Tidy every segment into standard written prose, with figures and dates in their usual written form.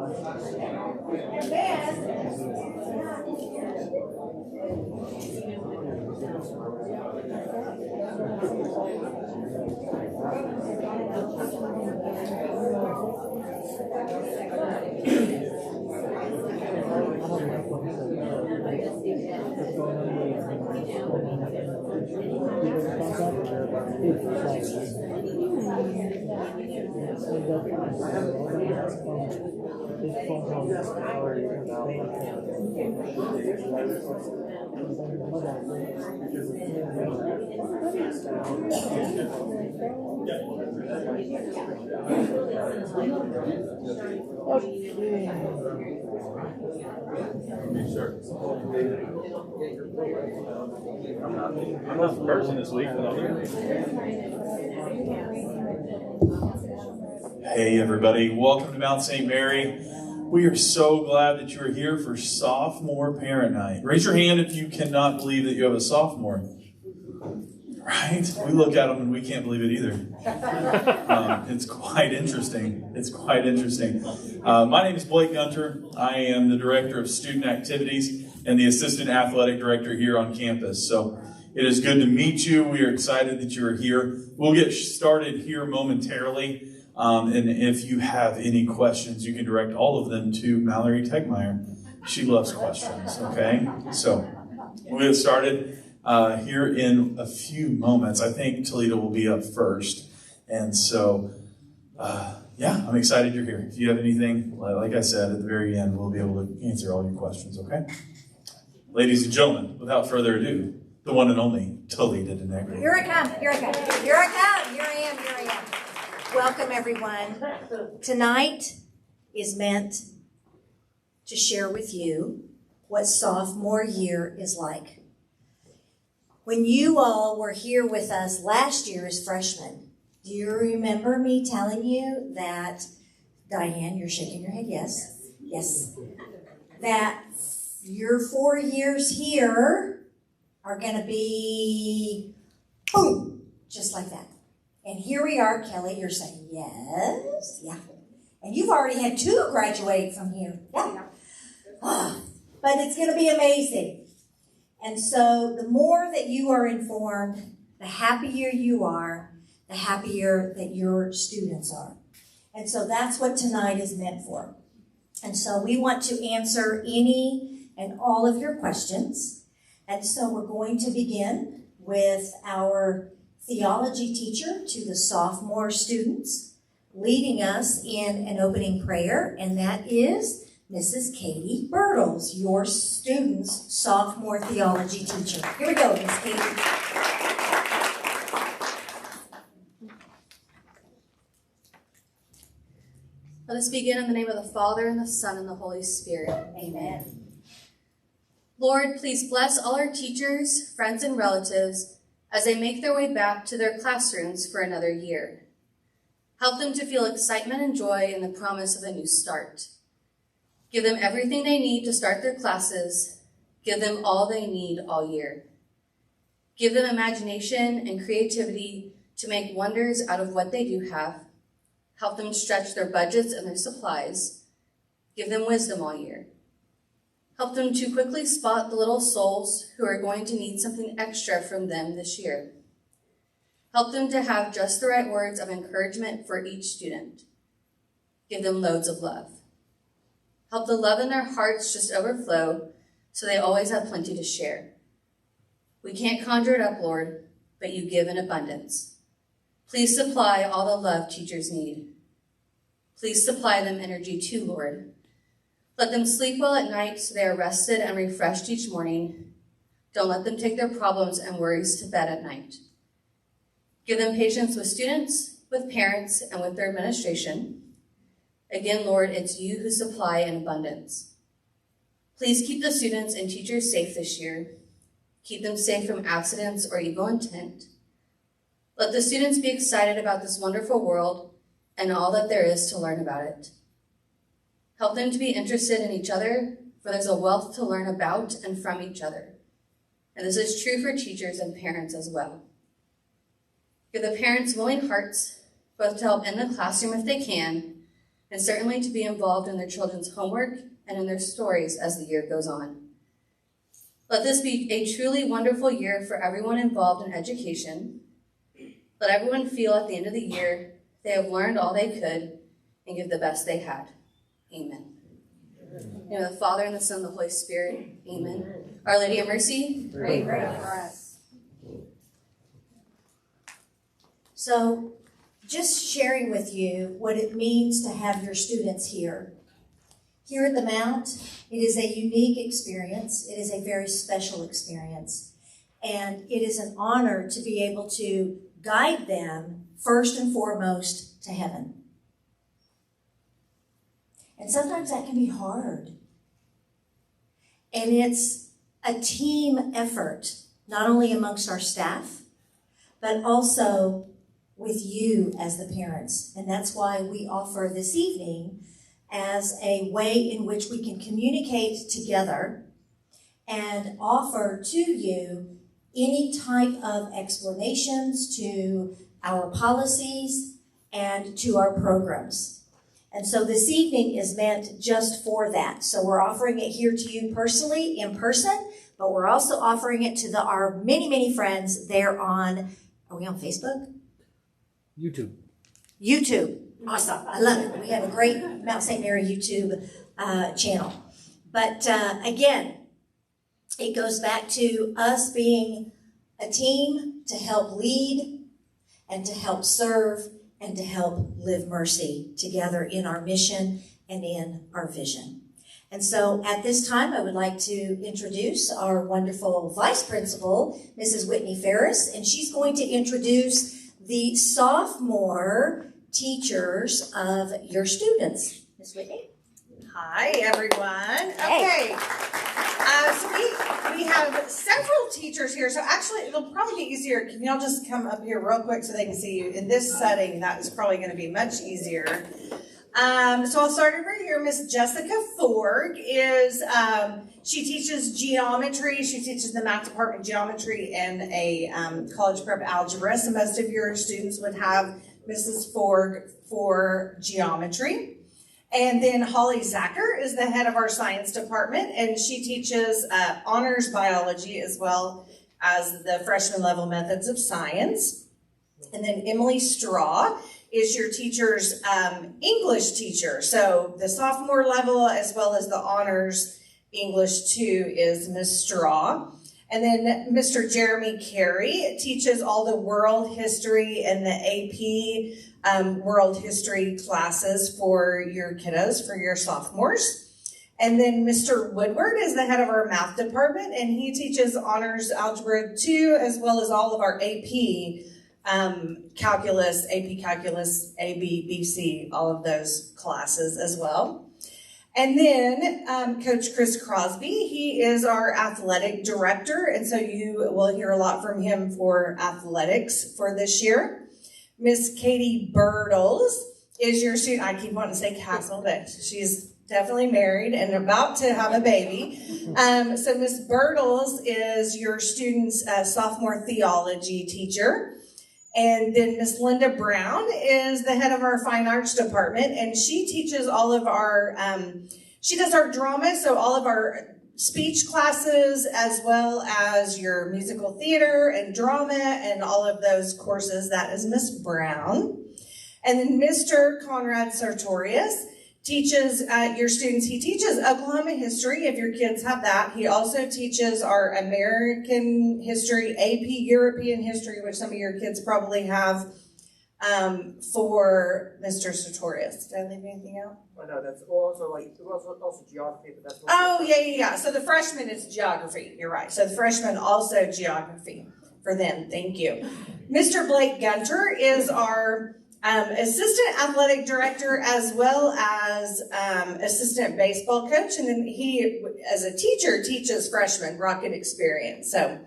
I'm not the person this week. Hey everybody, welcome to Mount St. Mary. We are so glad that you are here for Sophomore Parent Night. Raise your hand if you cannot believe that you have a sophomore. Right? We look at them and we can't believe it either. It's quite interesting. My name is Blake Gunter. I am the Director of Student Activities and the Assistant Athletic Director here on campus. So it is good to meet you. We are excited that you are here. We'll get started here momentarily. And if you have any questions, you can direct all of them to Mallory Tegmeyer. She loves questions, okay? So we'll get started here in a few moments. I think Toledo will be up first. And so, I'm excited you're here. If you have anything, like I said, at the very end, we'll be able to answer all your questions, okay? Ladies and gentlemen, without further ado, the one and only Toledo DeNegri. Here I come. Here I am. Welcome, everyone. Tonight is meant to share with you what sophomore year is like. When you all were here with us last year as freshmen, do you remember me telling you that, Diane, you're shaking your head, yes, that your 4 years here are going to be, boom, just like that. And here we are, Kelly, you're saying, yes, yeah. And you've already had 2 graduate from here, yeah. But it's going to be amazing. And so the more that you are informed, the happier you are, the happier that your students are. And so that's what tonight is meant for. And so we want to answer any and all of your questions. And so we're going to begin with our theology teacher to the sophomore students, leading us in an opening prayer, and that is Mrs. Katie Bertles, your students' sophomore theology teacher. Here we go, Miss Katie. Let us begin in the name of the Father, and the Son, and the Holy Spirit. Amen. Lord, please bless all our teachers, friends, and relatives as they make their way back to their classrooms for another year. Help them to feel excitement and joy in the promise of a new start. Give them everything they need to start their classes. Give them all they need all year. Give them imagination and creativity to make wonders out of what they do have. Help them stretch their budgets and their supplies. Give them wisdom all year. Help them to quickly spot the little souls who are going to need something extra from them this year. Help them to have just the right words of encouragement for each student. Give them loads of love. Help the love in their hearts just overflow so they always have plenty to share. We can't conjure it up, Lord, but you give in abundance. Please supply all the love teachers need. Please supply them energy too, Lord. Let them sleep well at night so they are rested and refreshed each morning. Don't let them take their problems and worries to bed at night. Give them patience with students, with parents, and with their administration. Again, Lord, it's you who supply in abundance. Please keep the students and teachers safe this year. Keep them safe from accidents or evil intent. Let the students be excited about this wonderful world and all that there is to learn about it. Help them to be interested in each other, for there's a wealth to learn about and from each other. And this is true for teachers and parents as well. Give the parents willing hearts, both to help in the classroom if they can, and certainly to be involved in their children's homework and in their stories as the year goes on. Let this be a truly wonderful year for everyone involved in education. Let everyone feel at the end of the year they have learned all they could and give the best they had. Amen. In the name of the Father, and the Son, and the Holy Spirit. Amen. Our Lady of Mercy, pray for us. So, just sharing with you what it means to have your students here. Here at the Mount, it is a unique experience. It is a very special experience. And it is an honor to be able to guide them, first and foremost, to heaven. And sometimes that can be hard. And it's a team effort, not only amongst our staff, but also with you as the parents. And that's why we offer this evening as a way in which we can communicate together and offer to you any type of explanations to our policies and to our programs. And so this evening is meant just for that. So we're offering it here to you personally, in person, but we're also offering it to our many, many friends there on, are we on Facebook? YouTube. YouTube. Awesome. I love it. We have a great Mount St. Mary YouTube channel. But again, it goes back to us being a team to help lead and to help serve and to help live mercy together in our mission and in our vision. And so at this time, I would like to introduce our wonderful vice principal, Mrs. Whitney Ferris, and she's going to introduce the sophomore teachers of your students. Ms. Whitney? Hi, everyone. Hey. Okay. So we have several teachers here. So actually, it'll probably be easier. Can y'all just come up here real quick so they can see you? In this setting, that is probably going to be much easier. So I'll start over here. Miss Jessica Forg is, she teaches geometry. She teaches the math department geometry and a college prep algebra. So most of your students would have Mrs. Forg for geometry. And then Holly Zacher is the head of our science department, and she teaches honors biology as well as the freshman level methods of science. And then Emily Straw is your teacher's English teacher. So the sophomore level as well as the honors English 2 is Miss Straw. And then Mr. Jeremy Carey teaches all the world history and the AP world history classes for your kiddos, for your sophomores. And then Mr. Woodward is the head of our math department, and he teaches honors algebra 2 as well as all of our AP calculus, AP calculus, AB, BC, all of those classes as well. And then Coach Chris Crosby, he is our athletic director, and so you will hear a lot from him for athletics for this year. Miss Katie Birtles is your student. I keep wanting to say Castle, but she's definitely married and about to have a baby. So Miss Birtles is your student's sophomore theology teacher. And then Miss Linda Brown is the head of our fine arts department, and she teaches all of our, she does our drama, so all of our speech classes as well as your musical theater and drama and all of those courses. That is Miss Brown. And then Mr. Conrad Sartorius teaches your students. He teaches Oklahoma history, if your kids have that. He also teaches our American history, AP European history, which some of your kids probably have, for Mr. Sartorius. Did I leave anything out? Oh, no, that's also geography, but that's Oh, yeah. So the freshman is geography. You're right. So the freshman also geography for them. Thank you. Mr. Blake Gunter is our assistant athletic director as well as assistant baseball coach, and then he, as a teacher, teaches freshmen Rocket Experience. So,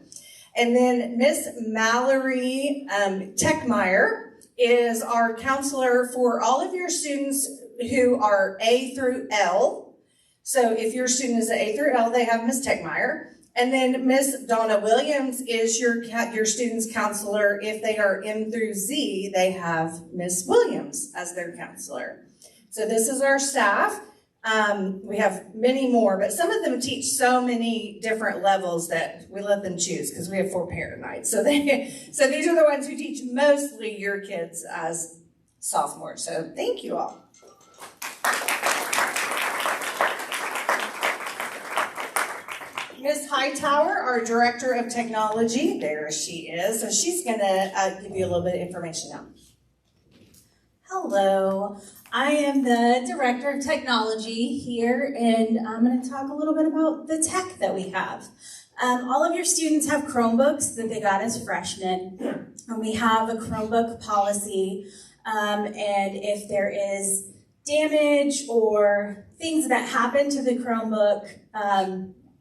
and then Miss Mallory Techmeyer is our counselor for all of your students who are A through L. So if your student is an A through L, they have Miss Techmeyer. And then Miss Donna Williams is your student's counselor. If they are M through Z, they have Miss Williams as their counselor. So this is our staff. We have many more, but some of them teach so many different levels that we let them choose because we have 4 parent nights. So these are the ones who teach mostly your kids as sophomores. So thank you all. Ms. Hightower, our Director of Technology, there she is. So she's going to give you a little bit of information now. Hello, I am the Director of Technology here, and I'm going to talk a little bit about the tech that we have. All of your students have Chromebooks that they got as freshmen, and we have a Chromebook policy, and if there is damage or things that happen to the Chromebook,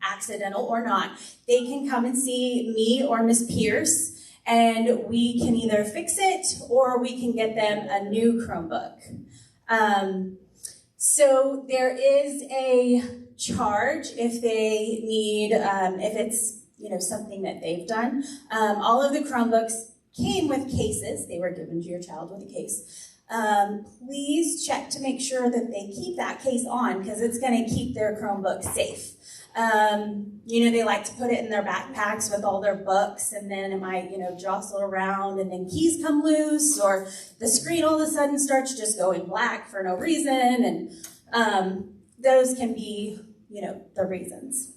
accidental or not, they can come and see me or Ms. Pierce, and we can either fix it or we can get them a new Chromebook. So there is a charge if they need, if it's something that they've done. All of the Chromebooks came with cases. They were given to your child with a case. Please check to make sure that they keep that case on because it's going to keep their Chromebook safe. They like to put it in their backpacks with all their books, and then it might, jostle around, and then keys come loose, or the screen all of a sudden starts just going black for no reason, and those can be, the reasons.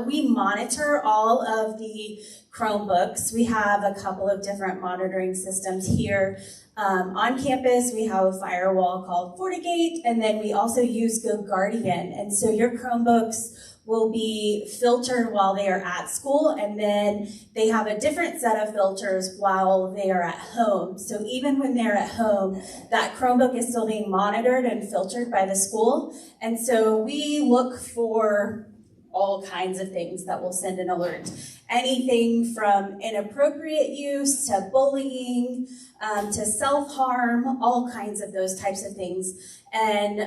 We monitor all of the Chromebooks. We have a couple of different monitoring systems here. On campus, we have a firewall called FortiGate, and then we also use GoGuardian, and so your Chromebooks will be filtered while they are at school, and then they have a different set of filters while they are at home. So even when they're at home, that Chromebook is still being monitored and filtered by the school. And so we look for all kinds of things that will send an alert. Anything from inappropriate use to bullying, to self-harm, all kinds of those types of things. And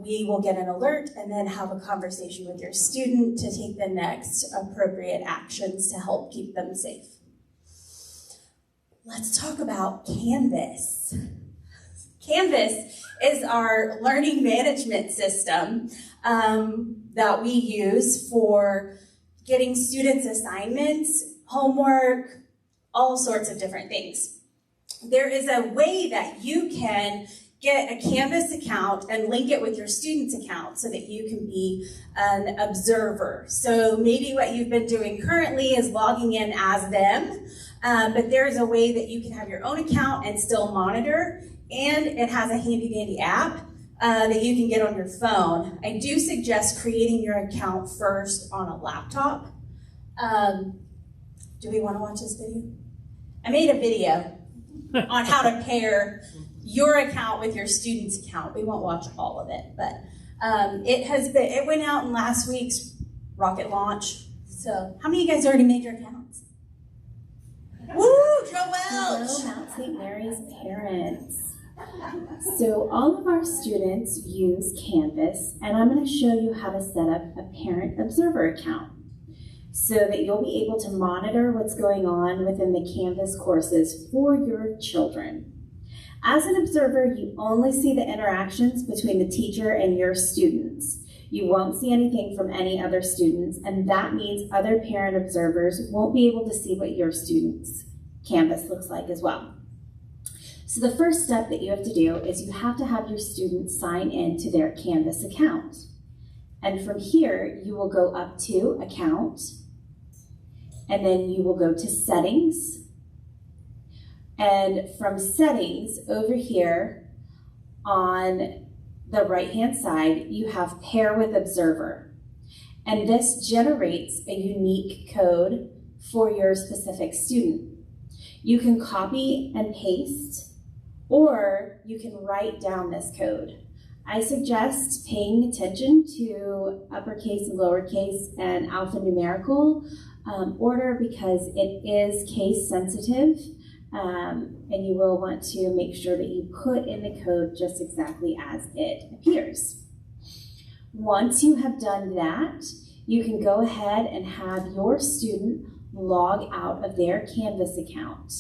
we will get an alert and then have a conversation with your student to take the next appropriate actions to help keep them safe. Let's talk about Canvas. Canvas is our learning management system that we use for getting students assignments, homework, all sorts of different things. There is a way that you can get a Canvas account and link it with your student's account so that you can be an observer. So maybe what you've been doing currently is logging in as them, but there's a way that you can have your own account and still monitor, and it has a handy dandy app that you can get on your phone. I do suggest creating your account first on a laptop. Do we want to watch this video? I made a video on how to pair your account with your student's account. We won't watch all of it, but it went out in last week's rocket launch. So how many of you guys already made your accounts? Woo, Joe Welch! Hello, Mount St. Mary's parents. So all of our students use Canvas, and I'm going to show you how to set up a parent observer account so that you'll be able to monitor what's going on within the Canvas courses for your children. As an observer, you only see the interactions between the teacher and your students. You won't see anything from any other students, and that means other parent observers won't be able to see what your students' Canvas looks like as well. So the first step that you have to do is you have to have your students sign in to their Canvas account. And from here, you will go up to Account, and then you will go to Settings. And from Settings, over here on the right-hand side, you have Pair with Observer. And this generates a unique code for your specific student. You can copy and paste, or you can write down this code. I suggest paying attention to uppercase and lowercase and alphanumerical order because it is case sensitive, and you will want to make sure that you put in the code just exactly as it appears. Once you have done that, you can go ahead and have your student log out of their Canvas account.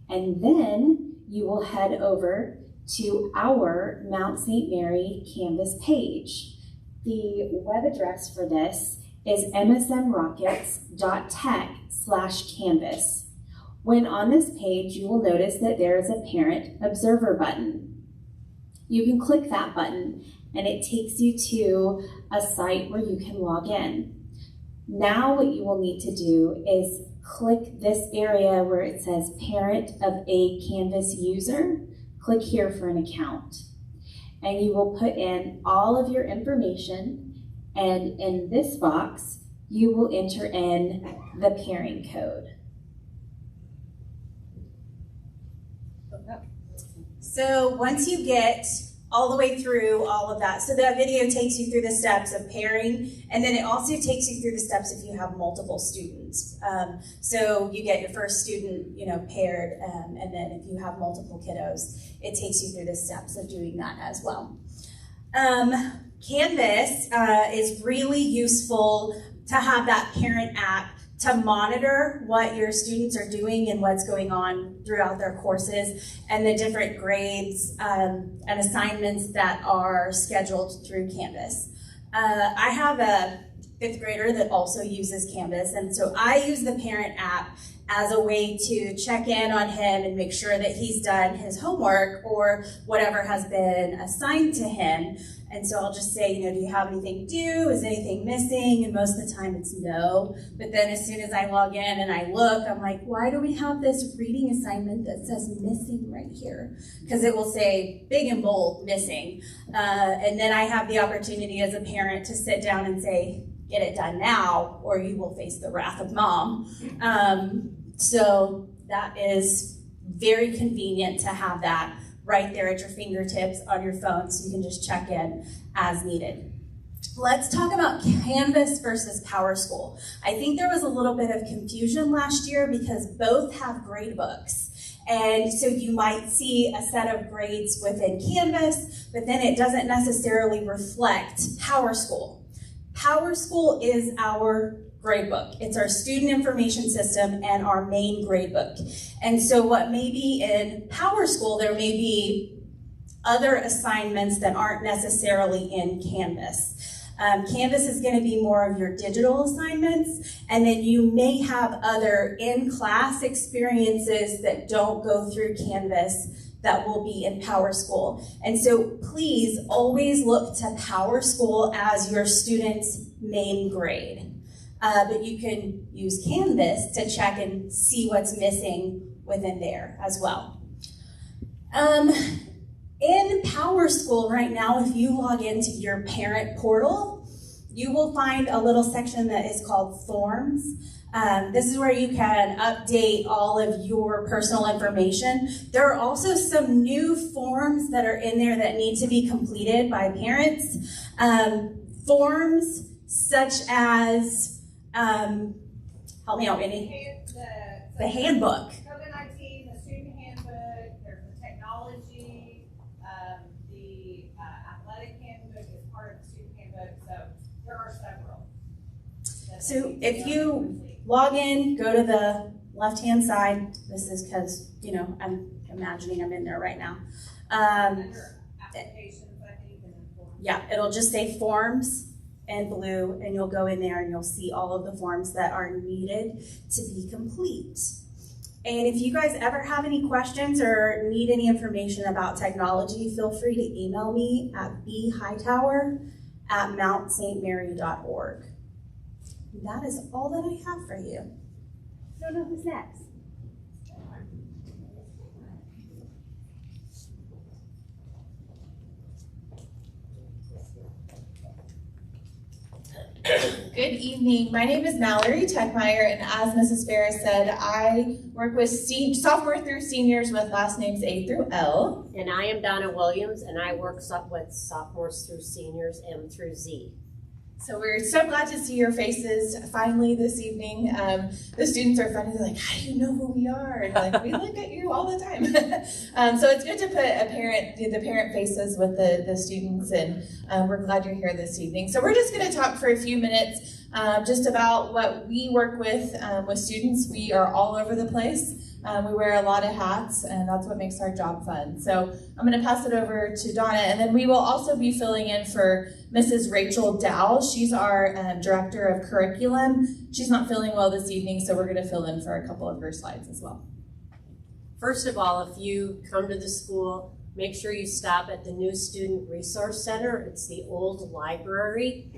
And then you will head over to our Mount St. Mary Canvas page. The web address for this is msmrockets.tech/canvas. When on this page, you will notice that there is a Parent Observer button. You can click that button and it takes you to a site where you can log in. Now what you will need to do is click this area where it says Parent of a Canvas User. Click here for an account. And you will put in all of your information, and in this box, you will enter in the pairing code. So once you get all the way through all of that, so that video takes you through the steps of pairing, and then it also takes you through the steps if you have multiple students. So you get your first student, paired, and then if you have multiple kiddos, it takes you through the steps of doing that as well. Canvas is really useful to have that parent app to monitor what your students are doing and what's going on throughout their courses and the different grades and assignments that are scheduled through Canvas. I have a 5th grader that also uses Canvas, and so I use the parent app as a way to check in on him and make sure that he's done his homework or whatever has been assigned to him. And so I'll just say, do you have anything due? Is anything missing? And most of the time it's no. But then as soon as I log in and I look, I'm like, why do we have this reading assignment that says missing right here? Because it will say big and bold, missing. And then I have the opportunity as a parent to sit down and say, get it done now, or you will face the wrath of mom. So that is very convenient to have that right there at your fingertips on your phone so you can just check in as needed. Let's talk about Canvas versus PowerSchool. I think there was a little bit of confusion last year because both have grade books. And so you might see a set of grades within Canvas, but then it doesn't necessarily reflect PowerSchool. PowerSchool is our gradebook. It's our student information system and our main gradebook. And so what may be in PowerSchool, there may be other assignments that aren't necessarily in Canvas. Canvas is going to be more of your digital assignments, and then you may have other in-class experiences that don't go through Canvas that will be in PowerSchool. And so please always look to PowerSchool as your student's main grade. But you can use Canvas to check and see what's missing within there as well. In PowerSchool right now, if you log into your parent portal, you will find a little section that is called Forms. This is where you can update all of your personal information. There are also some new forms that are in there that need to be completed by parents. Forms such as, help me out, Minnie. The handbook. COVID-19, the student handbook, there's the technology, the athletic handbook is part of the student handbook, so there are several. So if you log in, go to the left-hand side. This is because, I'm imagining I'm in there right now. Under applications, I think, and then forms. Yeah, it'll just say Forms in blue, and you'll go in there and you'll see all of the forms that are needed to be complete. And if you guys ever have any questions or need any information about technology, feel free to email me at bhightower@mountstmary.org. That is all that I have for you. No, who's next? Good evening. My name is Mallory Techmeyer, and as Mrs. Ferris said, I work with sophomore through seniors with last names A through L. And I am Donna Williams, and I work with sophomores through seniors, M through Z. So we're so glad to see your faces finally this evening. The students are funny. They're like, how do you know who we are? And like, we look at you all the time. So it's good to put the parent faces with the students, and we're glad you're here this evening. So we're just going to talk for a few minutes just about what we work with students. We are all over the place. We wear a lot of hats, and that's what makes our job fun. So I'm going to pass it over to Donna, and then we will also be filling in for Mrs. Rachel Dow. She's our Director of Curriculum. She's not feeling well this evening, so we're going to fill in for a couple of her slides as well. First of all, if you come to the school, make sure you stop at the new Student Resource Center. It's the old library.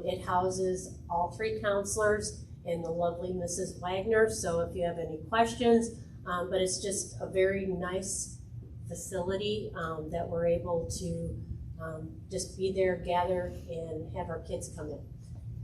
It houses all 3 counselors and the lovely Mrs. Wagner. So if you have any questions, but it's just a very nice facility that we're able to just be there, gather, and have our kids come in.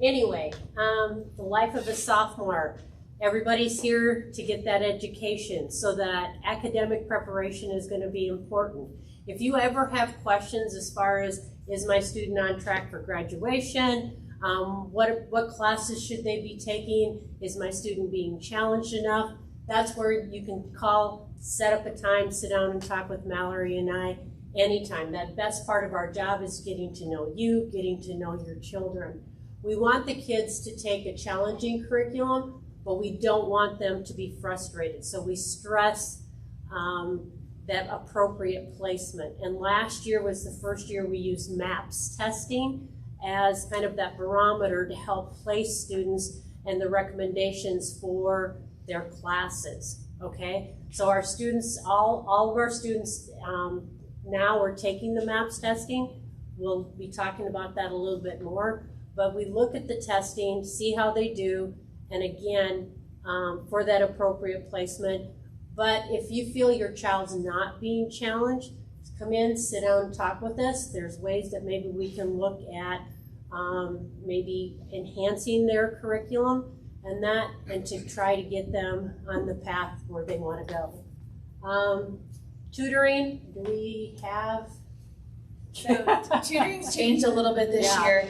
Anyway, the life of a sophomore. Everybody's here to get that education, so that academic preparation is going to be important. If you ever have questions as far as, is my student on track for graduation? What classes should they be taking? Is my student being challenged enough? That's where you can call, set up a time, sit down and talk with Mallory and I anytime. That best part of our job is getting to know you, getting to know your children. We want the kids to take a challenging curriculum, but we don't want them to be frustrated. So we stress that appropriate placement. And last year was the first year we used MAPS testing as kind of that barometer to help place students and the recommendations for their classes, okay? So our students, all of our students now are taking the MAPS testing. We'll be talking about that a little bit more, but we look at the testing, see how they do, and again, for that appropriate placement. But if you feel your child's not being challenged, come in, sit down, talk with us. There's ways that maybe we can look at maybe enhancing their curriculum and to try to get them on the path where they want to go. Tutoring, do we have? So tutoring's changed a little bit this year.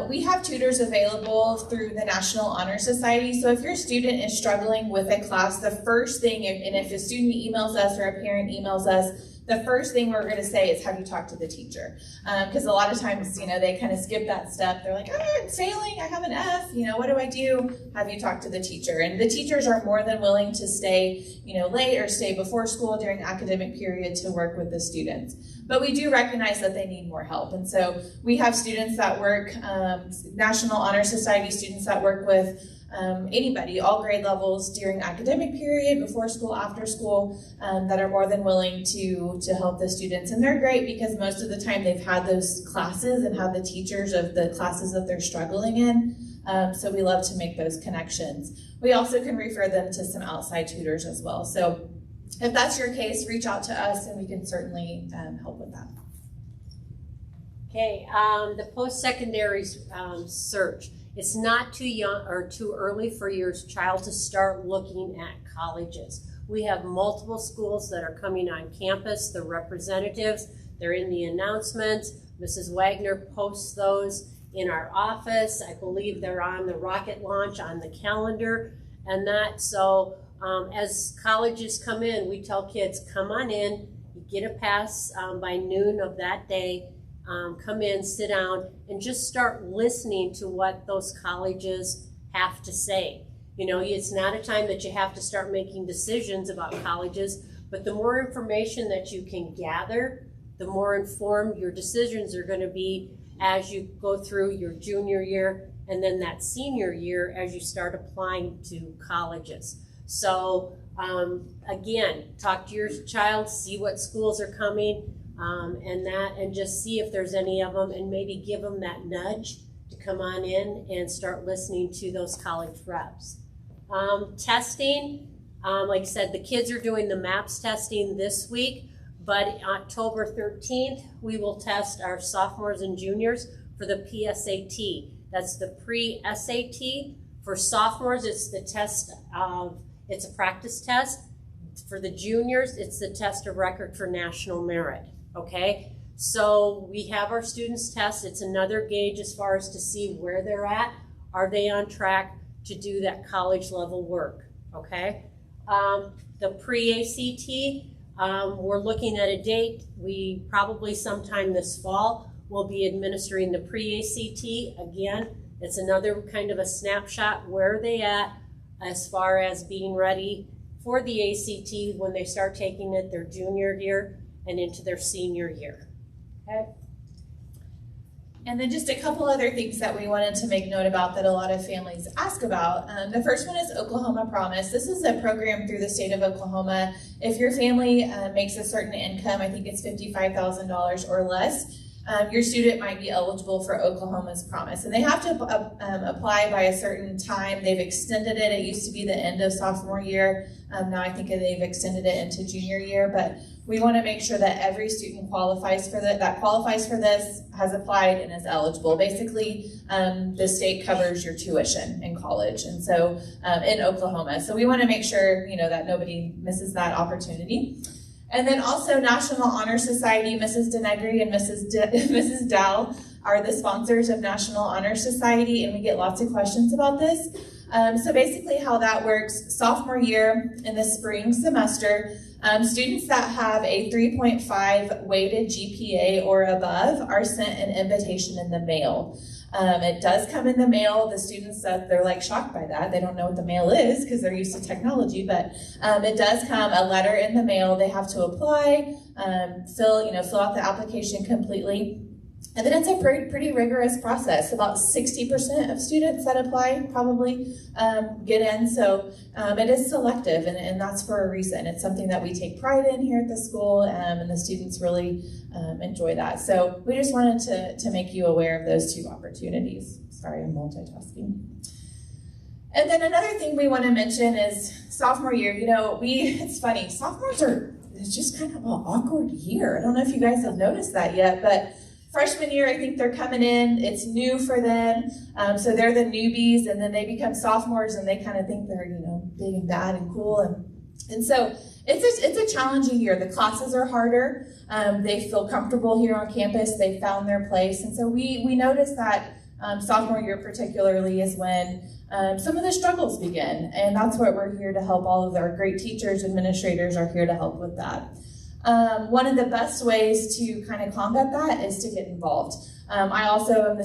We have tutors available through the National Honor Society. So if your student is struggling with a class, the first thing, and if a student emails us or a parent emails us, the first thing we're going to say is, have you talked to the teacher? Because a lot of times, they kind of skip that step. They're like, oh, I'm failing, I have an F, what do I do? Have you talked to the teacher? And the teachers are more than willing to stay, late or stay before school during the academic period to work with the students. But we do recognize that they need more help. And so we have students that work, National Honor Society students that work with anybody, all grade levels during academic period, before school, after school, that are more than willing to help the students. And they're great because most of the time they've had those classes and have the teachers of the classes that they're struggling in. So we love to make those connections. We also can refer them to some outside tutors as well. So if that's your case, reach out to us and we can certainly help with that. Okay, the post-secondary search. It's not too young or too early for your child to start looking at colleges. We have multiple schools that are coming on campus, the representatives, they're in the announcements. Mrs. Wagner posts those in our office. I believe they're on the rocket launch on the calendar and that. So as colleges come in, we tell kids, come on in, you get a pass by noon of that day. Come in, sit down, and just start listening to what those colleges have to say. It's not a time that you have to start making decisions about colleges, but the more information that you can gather, the more informed your decisions are going to be as you go through your junior year and then that senior year as you start applying to colleges. So again, talk to your child, see what schools are coming, and just see if there's any of them, and maybe give them that nudge to come on in and start listening to those college reps. Testing, like I said, the kids are doing the MAPS testing this week, but October 13th, we will test our sophomores and juniors for the PSAT. That's the pre-SAT. For sophomores, it's the test of, it's a practice test. For the juniors, it's the test of record for national merit. Okay, so we have our students test. It's another gauge as far as to see where they're at. Are they on track to do that college level work? Okay, the pre-ACT, we're looking at a date. We probably sometime this fall will be administering the pre-ACT. Again, it's another kind of a snapshot. Where are they at as far as being ready for the ACT when they start taking it their junior year and into their senior year. Okay? And then just a couple other things that we wanted to make note about that a lot of families ask about. The first one is Oklahoma Promise. This is a program through the state of Oklahoma. If your family makes a certain income, I think it's $55,000 or less, your student might be eligible for Oklahoma's Promise. And they have to apply by a certain time. They've extended it. It used to be the end of sophomore year. Now I think they've extended it into junior year. But we want to make sure that every student qualifies for this, has applied, and is eligible. Basically, the state covers your tuition in college, and so in Oklahoma. So we want to make sure that nobody misses that opportunity. And then also National Honor Society, Mrs. Denegri and Mrs. Dow are the sponsors of National Honor Society, and we get lots of questions about this. So basically how that works, sophomore year in the spring semester, students that have a 3.5 weighted GPA or above are sent an invitation in the mail. It does come in the mail. The students, they're like shocked by that. They don't know what the mail is because they're used to technology, but it does come a letter in the mail. They have to apply, fill out the application completely. And then it's a pretty rigorous process. About 60% of students that apply probably get in. So it is selective, and that's for a reason. It's something that we take pride in here at the school, and the students really enjoy that. So we just wanted to make you aware of those two opportunities. Sorry, I'm multitasking. And then another thing we want to mention is sophomore year. It's funny, sophomores it's just kind of an awkward year. I don't know if you guys have noticed that yet, but freshman year, I think they're coming in, it's new for them, so they're the newbies, and then they become sophomores and they kind of think they're, big and bad and cool, and so it's a challenging year. The classes are harder, they feel comfortable here on campus, they found their place, and so we notice that sophomore year particularly is when some of the struggles begin, and that's what we're here to help. All of our great teachers, administrators are here to help with that. One of the best ways to kind of combat that is to get involved. I also am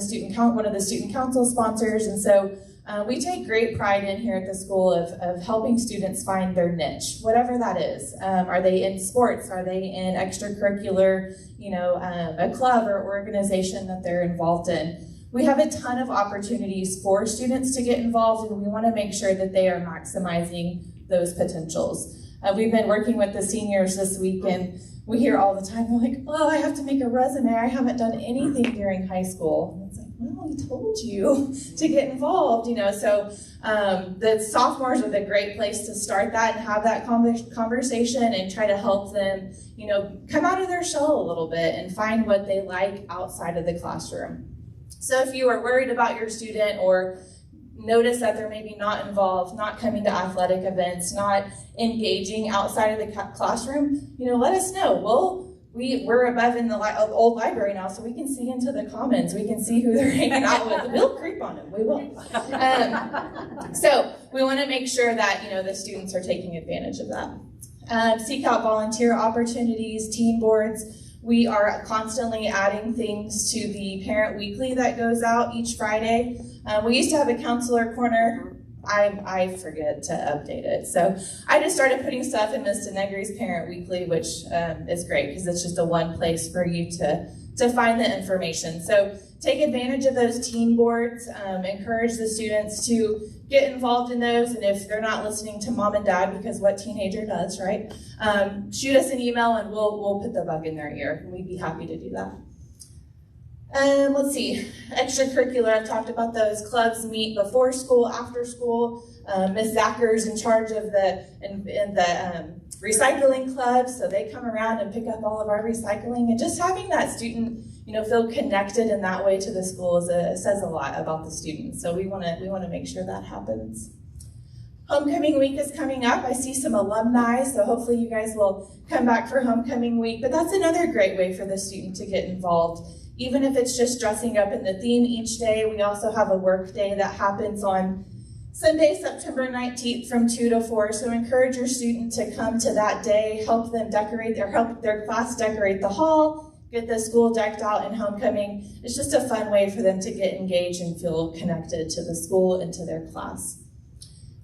one of the student council sponsors, and so we take great pride in here at the school of helping students find their niche, whatever that is. Are they in sports? Are they in extracurricular, a club or organization that they're involved in? We have a ton of opportunities for students to get involved, and we want to make sure that they are maximizing those potentials. We've been working with the seniors this week, and we hear all the time, they're like, oh, I have to make a resume. I haven't done anything during high school. And it's like, well, we told you to get involved, So the sophomores are the great place to start that and have that conversation and try to help them, come out of their shell a little bit and find what they like outside of the classroom. So if you are worried about your student or notice that they're maybe not involved, not coming to athletic events, not engaging outside of the classroom, let us know. We're above in the old library now, so we can see into the commons. We can see who they're hanging out with. We'll creep on them. We will. So we want to make sure that the students are taking advantage of that. Seek out volunteer opportunities, team boards. We are constantly adding things to the Parent Weekly that goes out each Friday. We used to have a counselor corner. I forget to update it. So I just started putting stuff in Ms. Denegri's Parent Weekly, which is great because it's just a one place for you to find the information. So take advantage of those team boards, encourage the students to get involved in those, and if they're not listening to mom and dad, because what teenager does, right? Shoot us an email and we'll put the bug in their ear, and we'd be happy to do that. Let's see, extracurricular, I've talked about those. Clubs meet before school, after school. Ms. Zacker's in charge of the recycling club, so they come around and pick up all of our recycling, and just having that student feel connected in that way to the school says a lot about the students. So we want to make sure that happens. Homecoming week is coming up. I see some alumni, so hopefully you guys will come back for homecoming week. But that's another great way for the student to get involved. Even if it's just dressing up in the theme each day, we also have a work day that happens on Sunday, September 19th from 2 to 4. So encourage your student to come to that day, help them help their class decorate the hall, get the school decked out in homecoming. It's just a fun way for them to get engaged and feel connected to the school and to their class.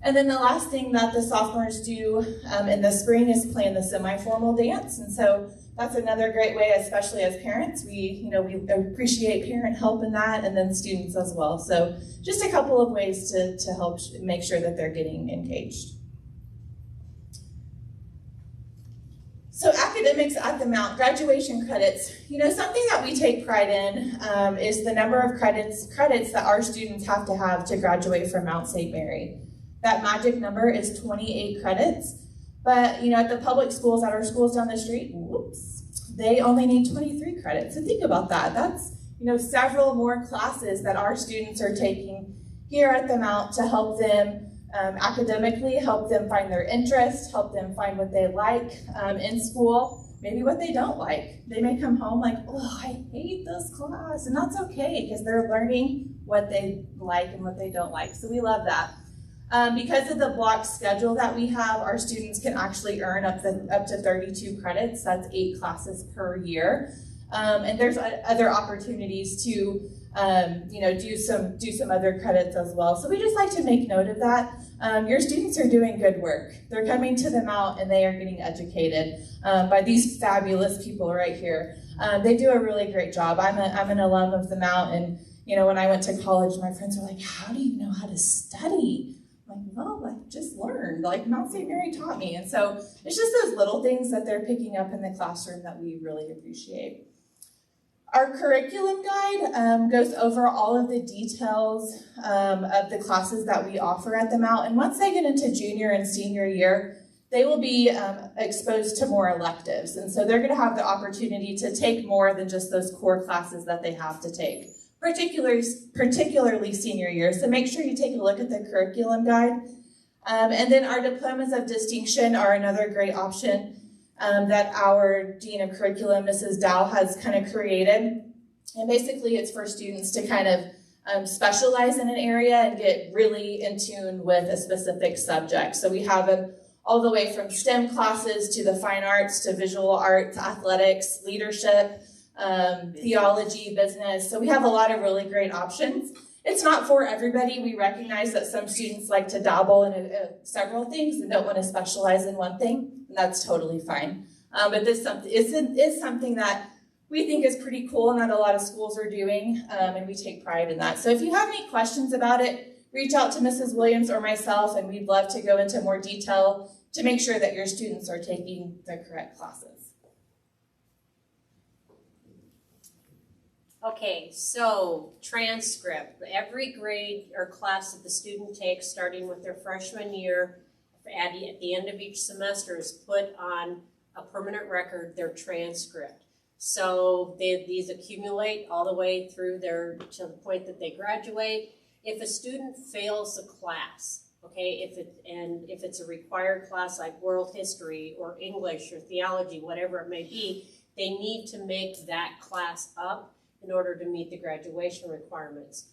And then the last thing that the sophomores do in the spring is plan the semi-formal dance. And so that's another great way, especially as parents. We appreciate parent help in that, and then students as well. So just a couple of ways to help make sure that they're getting engaged. So academics at the Mount, graduation credits. Something that we take pride in is the number of credits that our students have to graduate from Mount St. Mary. That magic number is 28 credits, but at the public schools, at our schools down the street, they only need 23 credits. So think about that. That's several more classes that our students are taking here at the Mount to help them academically, help them find their interest, help them find what they like in school, maybe what they don't like. They may come home like, oh, I hate this class, and that's okay because they're learning what they like and what they don't like. So we love that. Because of the block schedule that we have, our students can actually earn up to 32 credits. That's 8 classes per year. And there's other opportunities to do some other credits as well. So we just like to make note of that. Your students are doing good work. They're coming to the Mount and they are getting educated by these fabulous people right here. They do a really great job. I'm an alum of the Mount, and when I went to college, my friends were like, how do you know how to study? Well, I just learned, Mount St. Mary taught me. And so it's just those little things that they're picking up in the classroom that we really appreciate. Our curriculum guide goes over all of the details of the classes that we offer at the Mount. And once they get into junior and senior year, they will be exposed to more electives. And so they're going to have the opportunity to take more than just those core classes that they have to take, particularly senior year. So make sure you take a look at the curriculum guide. And then our diplomas of distinction are another great option that our Dean of Curriculum, Mrs. Dow, has kind of created. And basically it's for students to kind of specialize in an area and get really in tune with a specific subject. So we have them all the way from STEM classes to the fine arts to visual arts, athletics, leadership, theology, business. So we have a lot of really great options. It's not for everybody. We recognize that some students like to dabble in several things and don't want to specialize in one thing, and that's totally fine. But this is something that we think is pretty cool and that a lot of schools are doing, and we take pride in that. So if you have any questions about it, reach out to Mrs. Williams or myself, and we'd love to go into more detail to make sure that your students are taking the correct classes. Okay, so transcript. Every grade or class that the student takes, starting with their freshman year, at the end of each semester, is put on a permanent record their transcript. So these accumulate all the way through to the point that they graduate. If a student fails a class, okay, if it's a required class like world history or English or theology, whatever it may be, they need to make that class up in order to meet the graduation requirements.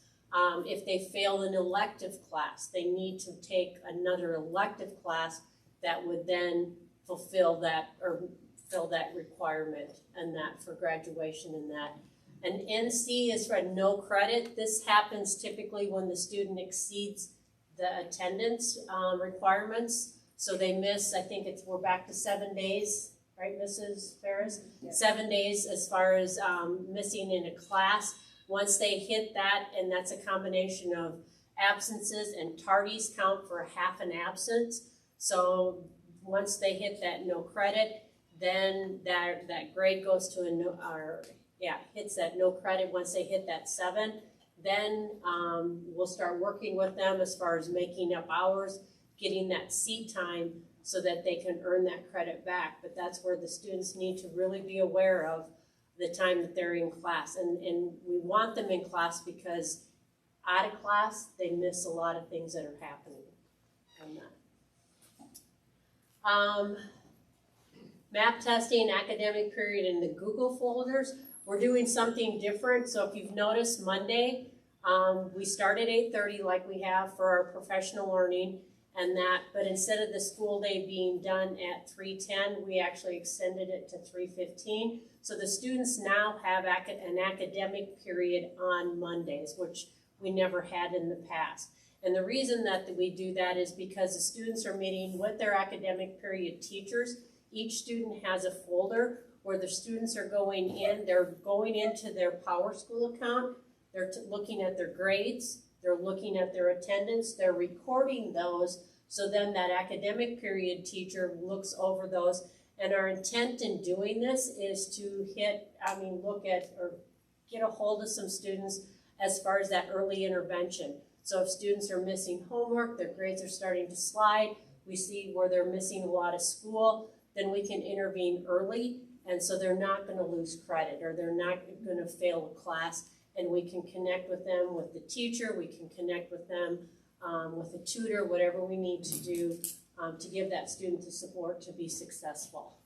If they fail an elective class, they need to take another elective class that would then fulfill that or fill that requirement and that for graduation and that. An NC is for no credit. This happens typically when the student exceeds the attendance requirements. So they miss, I think we're back to 7 days. Right, Mrs. Ferris? Yeah. 7 days as far as missing in a class. Once they hit that, and that's a combination of absences and tardies count for half an absence. So once they hit that no credit, then that grade goes to hits that no credit. Once they hit that 7, then we'll start working with them as far as making up hours, getting that seat time, so that they can earn that credit back. But that's where the students need to really be aware of the time that they're in class. And we want them in class because out of class, they miss a lot of things that are happening on that. Map testing, academic period in the Google folders. We're doing something different. So if you've noticed, Monday, we start at 8:30 like we have for our professional learning. But instead of the school day being done at 3:10, we actually extended it to 3:15. So the students now have an academic period on Mondays, which we never had in the past. And the reason that we do that is because the students are meeting with their academic period teachers. Each student has a folder where the students are going in, they're going into their PowerSchool account, they're looking at their grades, they're looking at their attendance, they're recording those, so then that academic period teacher looks over those. And our intent in doing this is to look at or get a hold of some students as far as that early intervention. So if students are missing homework, their grades are starting to slide, we see where they're missing a lot of school, then we can intervene early, and so they're not going to lose credit or they're not going to fail a class, and we can connect with them with the teacher, we can connect with them with a tutor, whatever we need to do to give that student the support to be successful.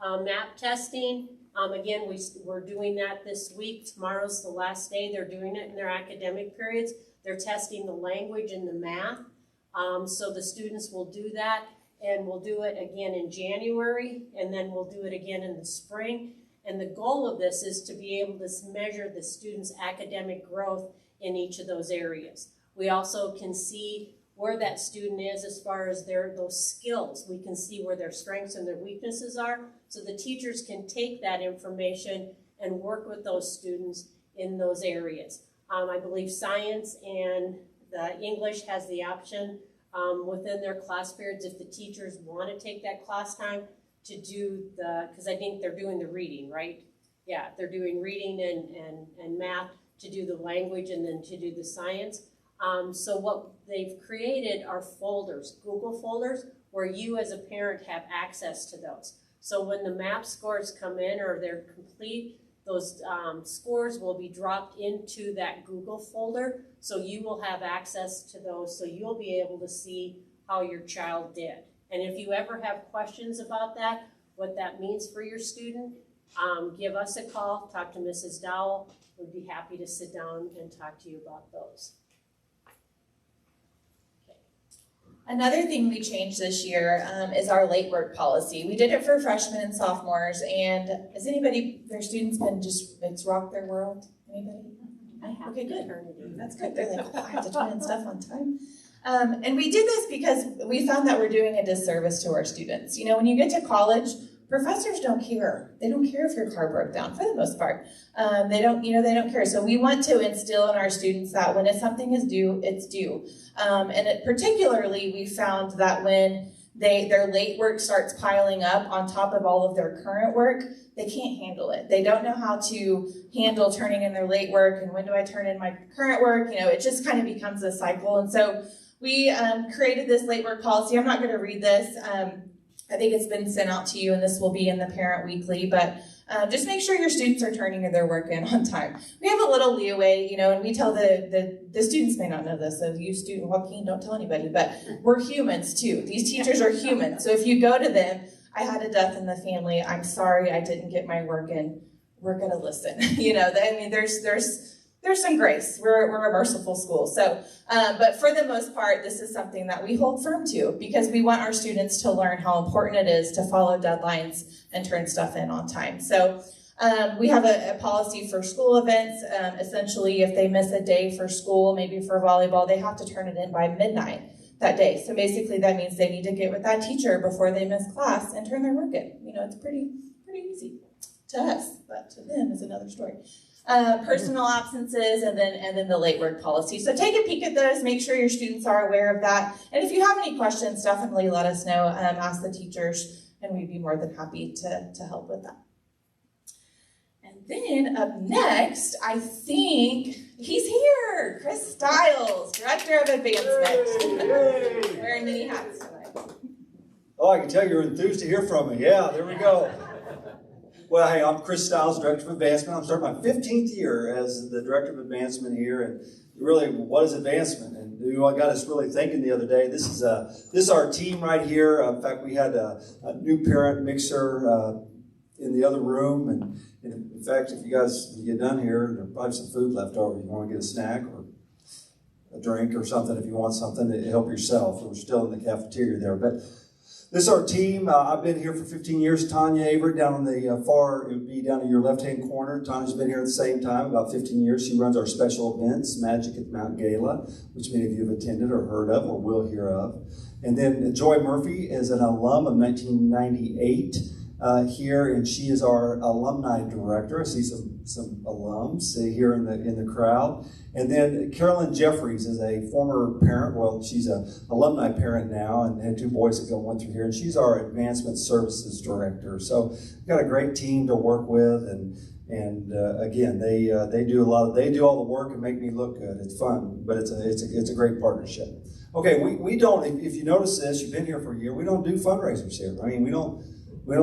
MAP testing, again, we're doing that this week. Tomorrow's the last day. They're doing it in their academic periods. They're testing the language and the math. So the students will do that, and we'll do it again in January, and then we'll do it again in the spring. And the goal of this is to be able to measure the students' academic growth in each of those areas. We also can see where that student is as far as those skills. We can see where their strengths and their weaknesses are, so the teachers can take that information and work with those students in those areas. I believe science and the English has the option within their class periods if the teachers want to take that class time to do because I think they're doing the reading, right? Yeah, they're doing reading and math to do the language and then to do the science. So what they've created are folders, Google folders, where you as a parent have access to those. So when the MAP scores come in or they're complete, those scores will be dropped into that Google folder, so you will have access to those, so you'll be able to see how your child did. And if you ever have questions about that, what that means for your student, give us a call, talk to Mrs. Dowell. We'd be happy to sit down and talk to you about those. Another thing we changed this year is our late work policy. We did it for freshmen and sophomores, and has anybody, their students been it's rocked their world? Anybody? I have. Okay, good. That's good. They're like, oh, I have to turn in stuff on time. And we did this because we found that we're doing a disservice to our students. You know, when you get to college, professors don't care. They don't care if your car broke down for the most part. They don't care. So we want to instill in our students that when something is due, it's due. Particularly, we found that when their late work starts piling up on top of all of their current work, they can't handle it. They don't know how to handle turning in their late work, and when do I turn in my current work? You know, it just kind of becomes a cycle. And so we created this late work policy. I'm not going to read this. I think it's been sent out to you, and this will be in the Parent Weekly, but just make sure your students are turning their work in on time. We have a little leeway, you know, and we tell the students may not know this, so you student Joaquin, don't tell anybody, but we're humans too. These teachers are humans. So if you go to them, I had a death in the family, I'm sorry I didn't get my work in, we're gonna listen. You know, I mean, there's some grace. We're a merciful school. So, but for the most part, this is something that we hold firm to because we want our students to learn how important it is to follow deadlines and turn stuff in on time. So we have a policy for school events. Essentially, if they miss a day for school, maybe for volleyball, they have to turn it in by midnight that day. So basically that means they need to get with that teacher before they miss class and turn their work in. You know, it's pretty easy to us, but to them is another story. Personal absences, and then the late work policy. So take a peek at those, make sure your students are aware of that. And if you have any questions, definitely let us know, ask the teachers, and we'd be more than happy to help with that. And then up next, I think he's here, Chris Stiles, Director of Advancement. Wearing many hats tonight. Oh, I can tell you're enthused to hear from me. Yeah, there we go. Well, hey, I'm Chris Stiles, Director of Advancement. I'm starting my 15th year as the Director of Advancement here. And really, what is advancement? And what got us really thinking the other day, this is our team right here. In fact, we had a new parent mixer in the other room. And in fact, if you guys get done here, there's probably some food left over. If you want to get a snack or a drink or something, if you want something to help yourself. We're still in the cafeteria there. But This is our team. I've been here for 15 years. Tanya Avery down on the it would be down in your left-hand corner. Tanya's been here at the same time, about 15 years. She runs our special events, Magic at Mount Gala, which many of you have attended or heard of or will hear of. And then Joy Murphy is an alum of 1998 here, and she is our alumni director. I see some alums here in the crowd. And then Carolyn Jeffries is a former parent. Well, she's an alumni parent now and had 2 boys that went through here. And she's our advancement services director. So we've got a great team to work with. And again, they do all the work and make me look good. It's fun, but it's a great partnership. Okay, we don't. If you notice this, you've been here for a year. We don't do fundraisers here. I mean, we don't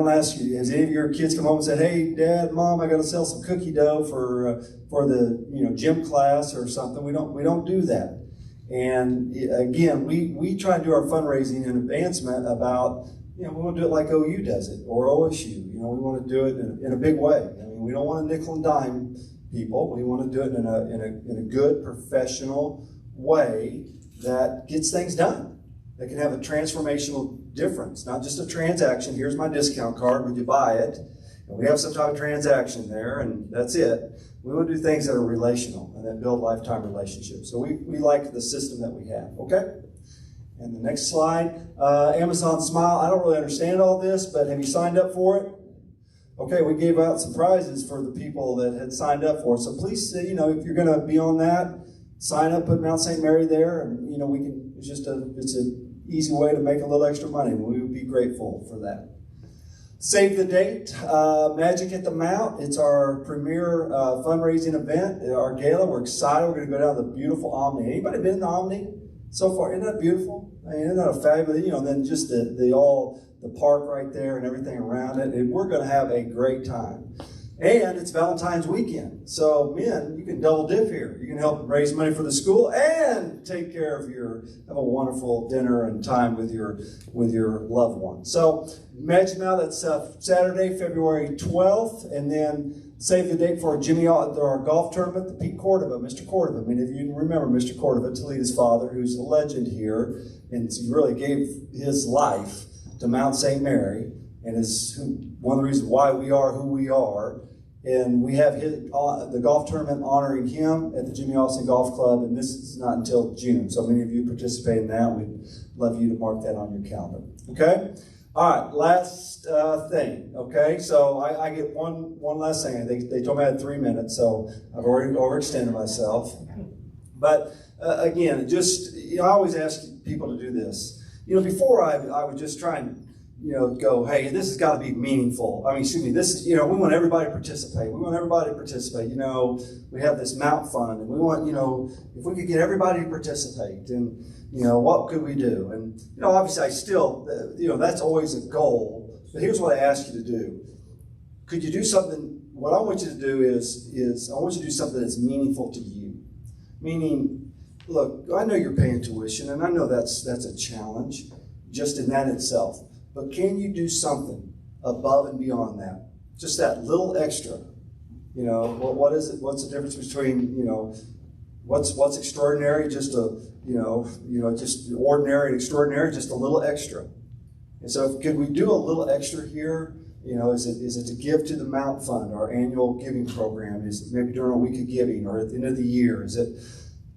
ask you. Has any of your kids come home and said, "Hey, Dad, Mom, I got to sell some cookie dough for the gym class or something"? We don't do that. And again, we try to do our fundraising and advancement about we want to do it like OU does it or OSU. We want to do it in a big way. I mean, we don't want to nickel and dime people. We want to do it in a good professional way that gets things done. That can have a transformational difference, not just a transaction. Here's my discount card. Would you buy it? And we have some type of transaction there, and that's it. We want to do things that are relational and that build lifetime relationships. So we like the system that we have. Okay. And the next slide, Amazon Smile. I don't really understand all this, but have you signed up for it? Okay, we gave out some prizes for the people that had signed up for it. So please, if you're going to be on that, sign up, put Mount St. Mary there, and we can. It's an easy way to make a little extra money, and we would be grateful for that. Save the date, Magic at the Mount. It's our premier fundraising event, our gala. We're excited. We're going to go down to the beautiful Omni. Anybody been in the Omni so far? Isn't that beautiful? I mean, isn't that a fabulous? Then just the park right there and everything around it. And we're going to have a great time. And it's Valentine's weekend. So men, you can double dip here. You can help raise money for the school and take care of have a wonderful dinner and time with your loved one. So imagine now that's Saturday, February 12th, and then save the date for our golf tournament, the Pete Cordova, Mr. Cordova. Many of you remember Mr. Cordova, Toledo's father, who's a legend here, and he really gave his life to Mount St. Mary, and is one of the reasons why we are who we are. And we have the golf tournament honoring him at the Jimmy Austin Golf Club, and this is not until June. So many of you participate in that. We'd love you to mark that on your calendar. Okay? All right, last thing. Okay, so I get one last thing. They told me I had 3 minutes, so I've already overextended myself. But again, I always ask people to do this. Before I would just try and go, hey, this has got to be meaningful. I mean, excuse me, this is, we want everybody to participate. We want everybody to participate. We have this Mount Fund, and we want, if we could get everybody to participate, and, what could we do? And, obviously I still, that's always a goal. But here's what I ask you to do. Could you do something, what I want you to do is I want you to do something that's meaningful to you. Meaning, look, I know you're paying tuition, and I know that's a challenge just in that itself. But can you do something above and beyond that? Just that little extra. What is it? What's the difference between, what's extraordinary, just just ordinary and extraordinary, just a little extra. And so could we do a little extra here? Is it to give to the Mount Fund, our annual giving program? Is it maybe during a week of giving or at the end of the year? Is it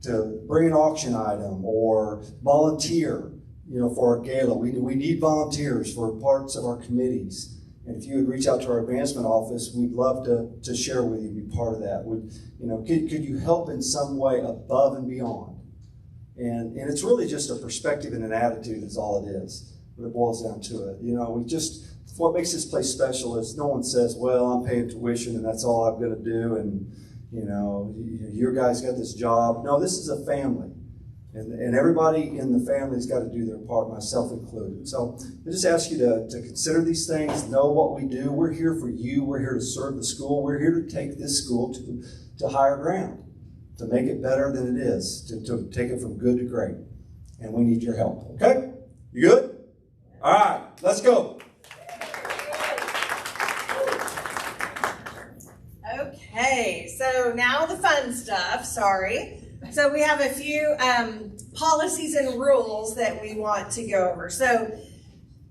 to bring an auction item or volunteer? For our gala, we need volunteers for parts of our committees. And if you would reach out to our advancement office, we'd love to share with you, be part of that. Could you help in some way above and beyond? And it's really just a perspective and an attitude is all it is. When it boils down to it. What makes this place special is no one says, well, I'm paying tuition and that's all I'm going to do. And, your guys got this job. No, this is a family. And everybody in the family's got to do their part, myself included. So I just ask you to consider these things, know what we do. We're here for you. We're here to serve the school. We're here to take this school to higher ground, to make it better than it is, to take it from good to great. And we need your help. Okay? You good? All right, let's go. Okay, so now the fun stuff, sorry. So we have a few policies and rules that we want to go over. So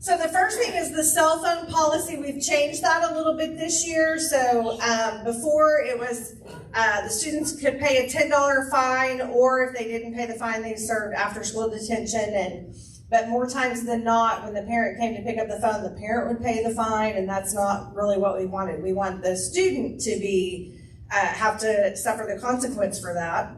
So the first thing is the cell phone policy. We've changed that a little bit this year. So before it was the students could pay a $10 fine, or if they didn't pay the fine, they served after school detention. But more times than not, when the parent came to pick up the phone, the parent would pay the fine, and that's not really what we wanted. We want the student to be have to suffer the consequence for that.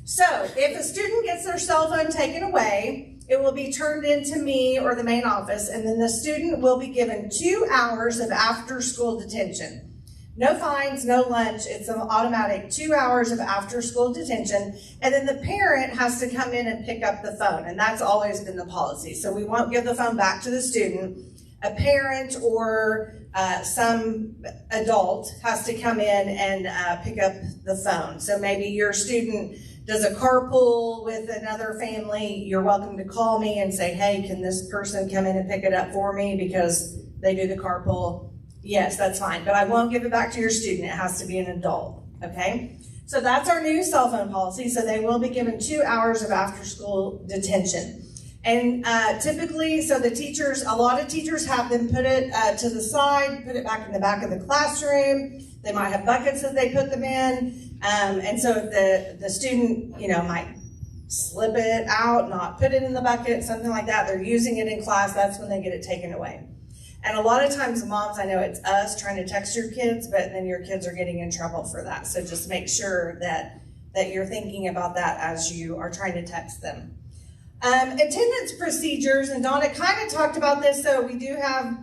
So if a student gets their cell phone taken away, it will be turned into me or the main office, and then the student will be given 2 hours of after-school detention. No fines, no lunch. It's an automatic 2 hours of after-school detention, and then the parent has to come in and pick up the phone, and that's always been the policy. So we won't give the phone back to the student. A parent or some adult has to come in and pick up the phone. So maybe your student does a carpool with another family. You're welcome to call me and say, hey, can this person come in and pick it up for me because they do the carpool? Yes, that's fine, but I won't give it back to your student. It has to be an adult, okay? So that's our new cell phone policy. So they will be given 2 hours of after-school detention. And typically, so the teachers, a lot of teachers have them put it to the side, put it back in the back of the classroom. They might have buckets that they put them in. And so if the student, might slip it out, not put it in the bucket, something like that, they're using it in class, that's when they get it taken away. And a lot of times, moms, I know it's us trying to text your kids, but then your kids are getting in trouble for that. So just make sure that you're thinking about that as you are trying to text them. Attendance procedures, and Donna kind of talked about this, so we do have,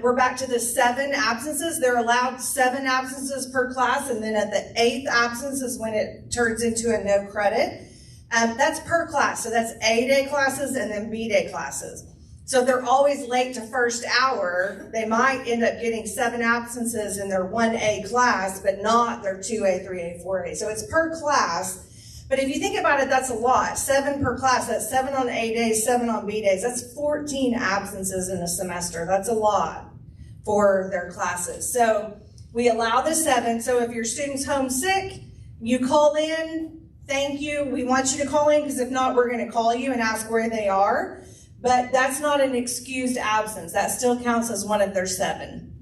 we're back to the 7 absences. They're allowed 7 absences per class, and then at the 8th absence is when it turns into a no credit. That's per class, so that's A-day classes and then B-day classes. So they're always late to first hour. They might end up getting 7 absences in their 1A class, but not their 2A, 3A, 4A. So it's per class. But if you think about it, that's a lot. 7 per class, that's 7 on A days, 7 on B days. That's 14 absences in a semester. That's a lot for their classes. So we allow the 7. So if your student's homesick, you call in, thank you. We want you to call in, because if not, we're going to call you and ask where they are. But that's not an excused absence. That still counts as one of their 7.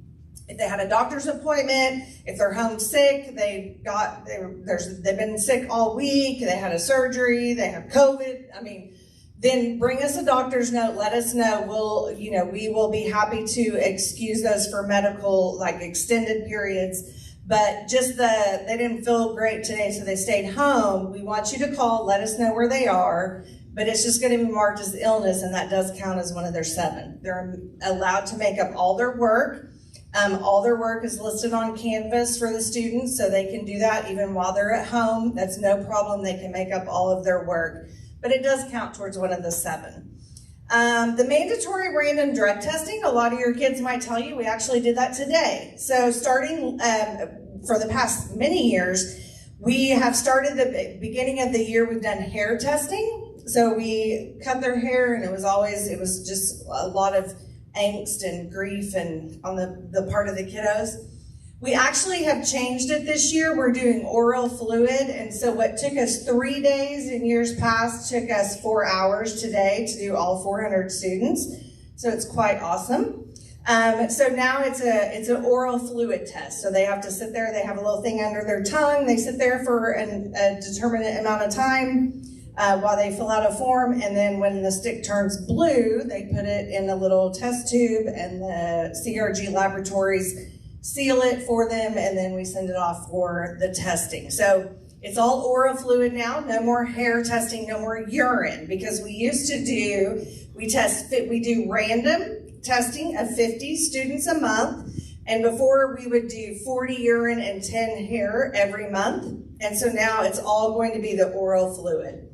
If they had a doctor's appointment, if they're homesick, they've been sick all week, they had a surgery, they have COVID, then bring us a doctor's note, let us know. We will be happy to excuse those for medical, extended periods. But just they didn't feel great today, so they stayed home. We want you to call, let us know where they are. But it's just going to be marked as illness, and that does count as one of their 7. They're allowed to make up all their work. All their work is listed on Canvas for the students, so they can do that even while they're at home. That's no problem. They can make up all of their work, but it does count towards one of the 7. The mandatory random drug testing, a lot of your kids might tell you, we actually did that today. So starting for the past many years, we have started the beginning of the year, we've done hair testing. So we cut their hair, and it was just a lot of angst and grief and on the part of the kiddos. We actually have changed it this year. We're doing oral fluid, and so what took us 3 days in years past took us 4 hours today to do all 400 students. So it's quite awesome. So now it's an oral fluid test. So they have to sit there, they have a little thing under their tongue, they sit there for a determinate amount of time while they fill out a form, and then when the stick turns blue, they put it in a little test tube, and the CRG laboratories seal it for them, and then we send it off for the testing. So it's all oral fluid now, no more hair testing, no more urine, because we used to we do random testing of 50 students a month, and before we would do 40 urine and 10 hair every month, and so now it's all going to be the oral fluid.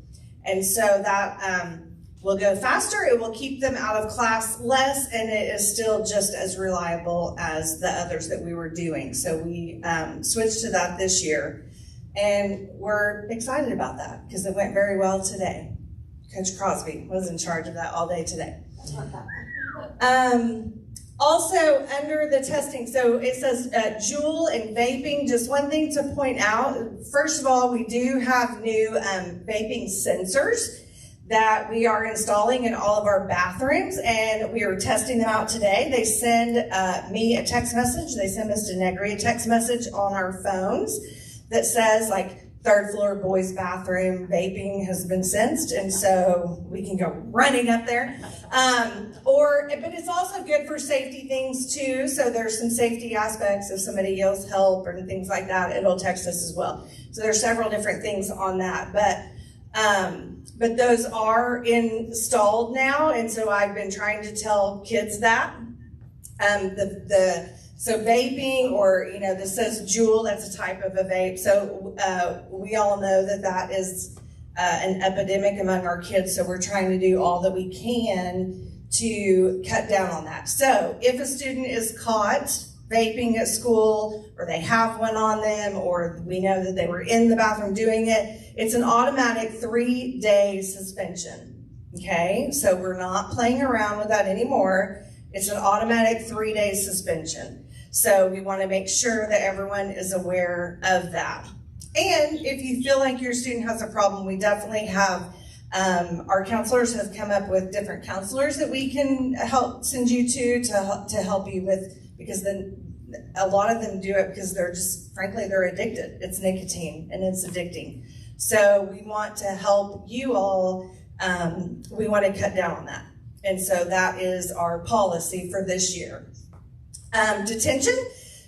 And so that will go faster, it will keep them out of class less, and it is still just as reliable as the others that we were doing. So we switched to that this year, and we're excited about that because it went very well today. Coach Crosby was in charge of that all day today. Also, under the testing, so it says Juul and vaping. Just one thing to point out, first of all, we do have new vaping sensors that we are installing in all of our bathrooms, and we are testing them out today. They send me a text message. They send Ms. Denegri a text message on our phones that says, like, third floor boys bathroom vaping has been sensed, and so we can go running up there. But it's also good for safety things too. So there's some safety aspects. If somebody yells help or things like that, it'll text us as well. So there's several different things on that, but those are installed now, and so I've been trying to tell kids that. So vaping, or, you know, this says Juul, that's a type of a vape. So we all know that that is an epidemic among our kids, so we're trying to do all that we can to cut down on that. So if a student is caught vaping at school, or they have one on them, or we know that they were in the bathroom doing it, it's an automatic 3-day suspension, okay? So we're not playing around with that anymore. It's an automatic 3-day suspension. So we want to make sure that everyone is aware of that. And if you feel like your student has a problem, we definitely have, our counselors have come up with different counselors that we can help send you to help you with, because then a lot of them do it because they're just, frankly, they're addicted. It's nicotine and it's addicting. So we want to help you all, we want to cut down on that. And so that is our policy for this year. Detention.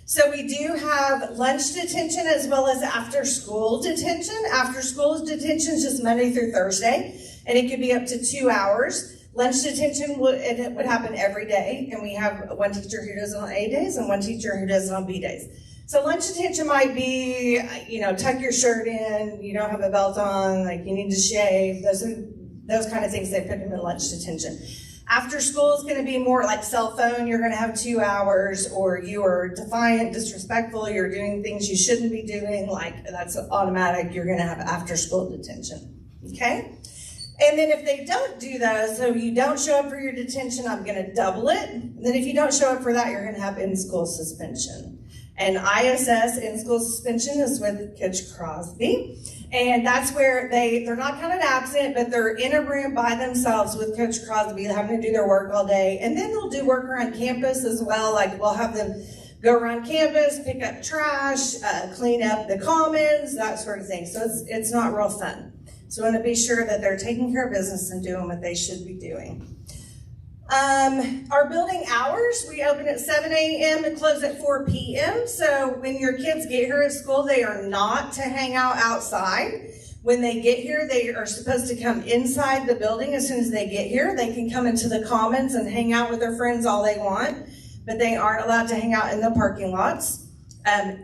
So we do have lunch detention as well as after school detention. After school detention is just Monday through Thursday, and it could be up to 2 hours. Lunch detention would happen every day, and we have one teacher who does it on A days and one teacher who does it on B days. So lunch detention might be, you know, tuck your shirt in, you don't have a belt on, like you need to shave, those kind of things. They put them in lunch detention. After school is going to be more like cell phone. You're going to have 2 hours, or you are defiant, disrespectful, you're doing things you shouldn't be doing, like that's automatic. You're going to have after school detention, okay? And then if they don't do those, so you don't show up for your detention, I'm going to double it. And then if you don't show up for that, you're going to have in-school suspension. And ISS, in-school suspension, is with Coach Crosby. And that's where they're not counted absent, but they're in a room by themselves with Coach Crosby, having to do their work all day. And then they'll do work around campus as well. Like we'll have them go around campus, pick up trash, clean up the commons, that sort of thing. So it's not real fun. So we want to be sure that they're taking care of business and doing what they should be doing. Our building hours, we open at 7 a.m. and close at 4 p.m. So when your kids get here at school, they are not to hang out outside. When they get here, they are supposed to come inside the building. As soon as they get here, they can come into the commons and hang out with their friends all they want, but they aren't allowed to hang out in the parking lots.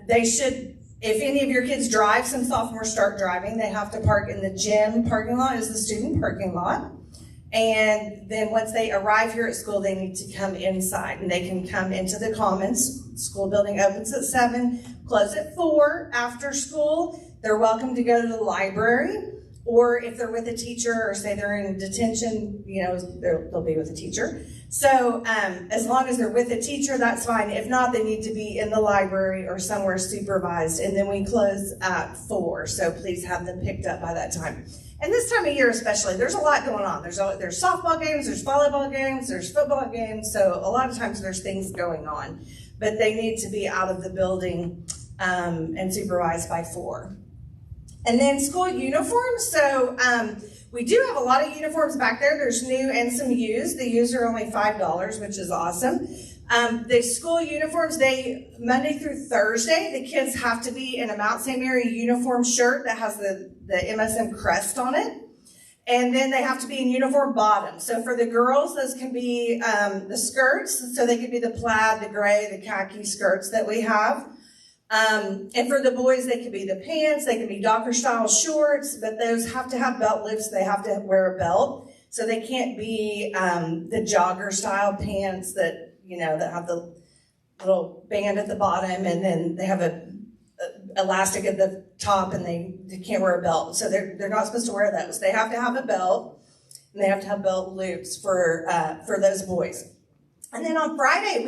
They should, if any of your kids drive, some sophomores start driving, they have to park in the gym parking lot, is the student parking lot. And then once they arrive here at school, they need to come inside, and they can come into the commons. School building opens at 7, close at 4. After school, they're welcome to go to the library, or if they're with a teacher, or say they're in detention, you know, they'll be with a teacher. So as long as they're with a teacher, that's fine. If not, they need to be in the library or somewhere supervised. And then we close at 4, so please have them picked up by that time. And this time of year especially, there's a lot going on. There's softball games, there's volleyball games, there's football games, so a lot of times there's things going on. But they need to be out of the building and supervised by 4. And then school uniforms. So we do have a lot of uniforms back there. There's new and some used. The used are only $5, which is awesome. The school uniforms, Monday through Thursday, the kids have to be in a Mount St. Mary uniform shirt that has the MSM crest on it. And then they have to be in uniform bottoms. So for the girls, those can be the skirts. So they could be the plaid, the gray, the khaki skirts that we have. And for the boys, they could be the pants. They can be Docker style shorts, but those have to have belt loops. They have to wear a belt. So they can't be the jogger style pants that, you know, that have the little band at the bottom, and then they have a elastic at the top, and they can't wear a belt. So they're not supposed to wear those. They have to have a belt, and they have to have belt loops for those boys. And then on Friday,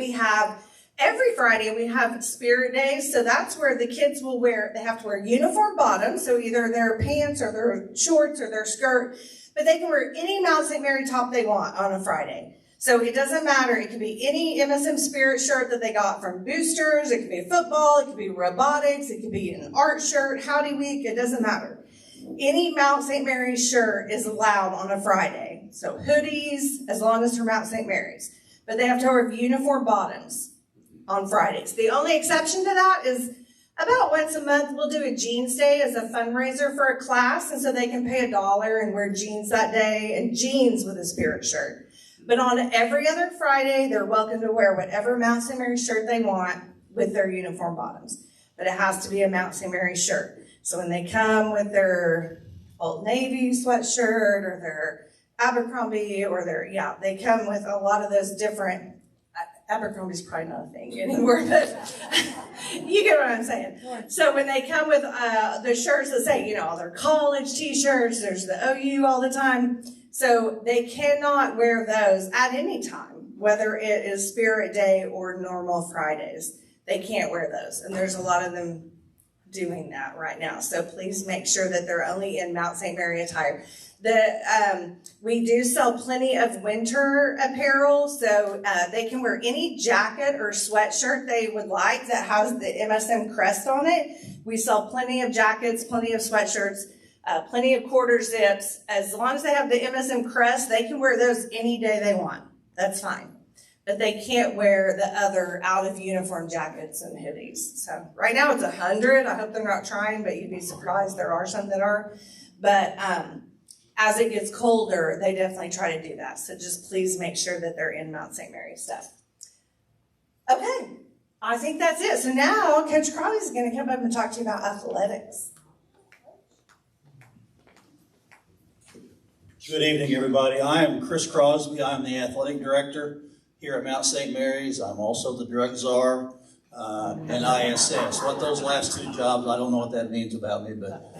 every Friday we have Spirit Days. So that's where the kids they have to wear uniform bottoms. So either their pants or their shorts or their skirt, but they can wear any Mount St. Mary top they want on a Friday. So it doesn't matter. It could be any MSM Spirit shirt that they got from Boosters. It could be football. It could be robotics. It could be an art shirt, Howdy Week. It doesn't matter. Any Mount St. Mary's shirt is allowed on a Friday. So hoodies, as long as they're Mount St. Mary's. But they have to wear uniform bottoms on Fridays. The only exception to that is about once a month, we'll do a jeans day as a fundraiser for a class. And so they can pay $1 and wear jeans that day, and jeans with a Spirit shirt. But on every other Friday, they're welcome to wear whatever Mount St. Mary's shirt they want with their uniform bottoms. But it has to be a Mount St. Mary's shirt. So when they come with their Old Navy sweatshirt or their Abercrombie or they come with a lot of those different, Abercrombie's probably not a thing anymore, but you get what I'm saying. So when they come with the shirts that say, their college t-shirts, there's the OU all the time. So they cannot wear those at any time, whether it is Spirit Day or normal Fridays. They can't wear those. And there's a lot of them doing that right now. So please make sure that they're only in Mount St. Mary attire. We do sell plenty of winter apparel, so they can wear any jacket or sweatshirt they would like that has the MSM crest on it. We sell plenty of jackets, plenty of sweatshirts, plenty of quarter zips. As long as they have the MSM crest, they can wear those any day they want. That's fine. But they can't wear the other out of uniform jackets and hoodies. So right now it's 100. I hope they're not trying, but you'd be surprised. There are some that are. But as it gets colder, they definitely try to do that. So just please make sure that they're in Mount St. Mary stuff. Okay, I think that's it. So now Coach Crowley's going to come up and talk to you about athletics. Good evening, everybody. I am Chris Crosby. I'm the athletic director here at Mount St. Mary's. I'm also the drug czar and ISS. What those last two jobs, I don't know what that means about me, but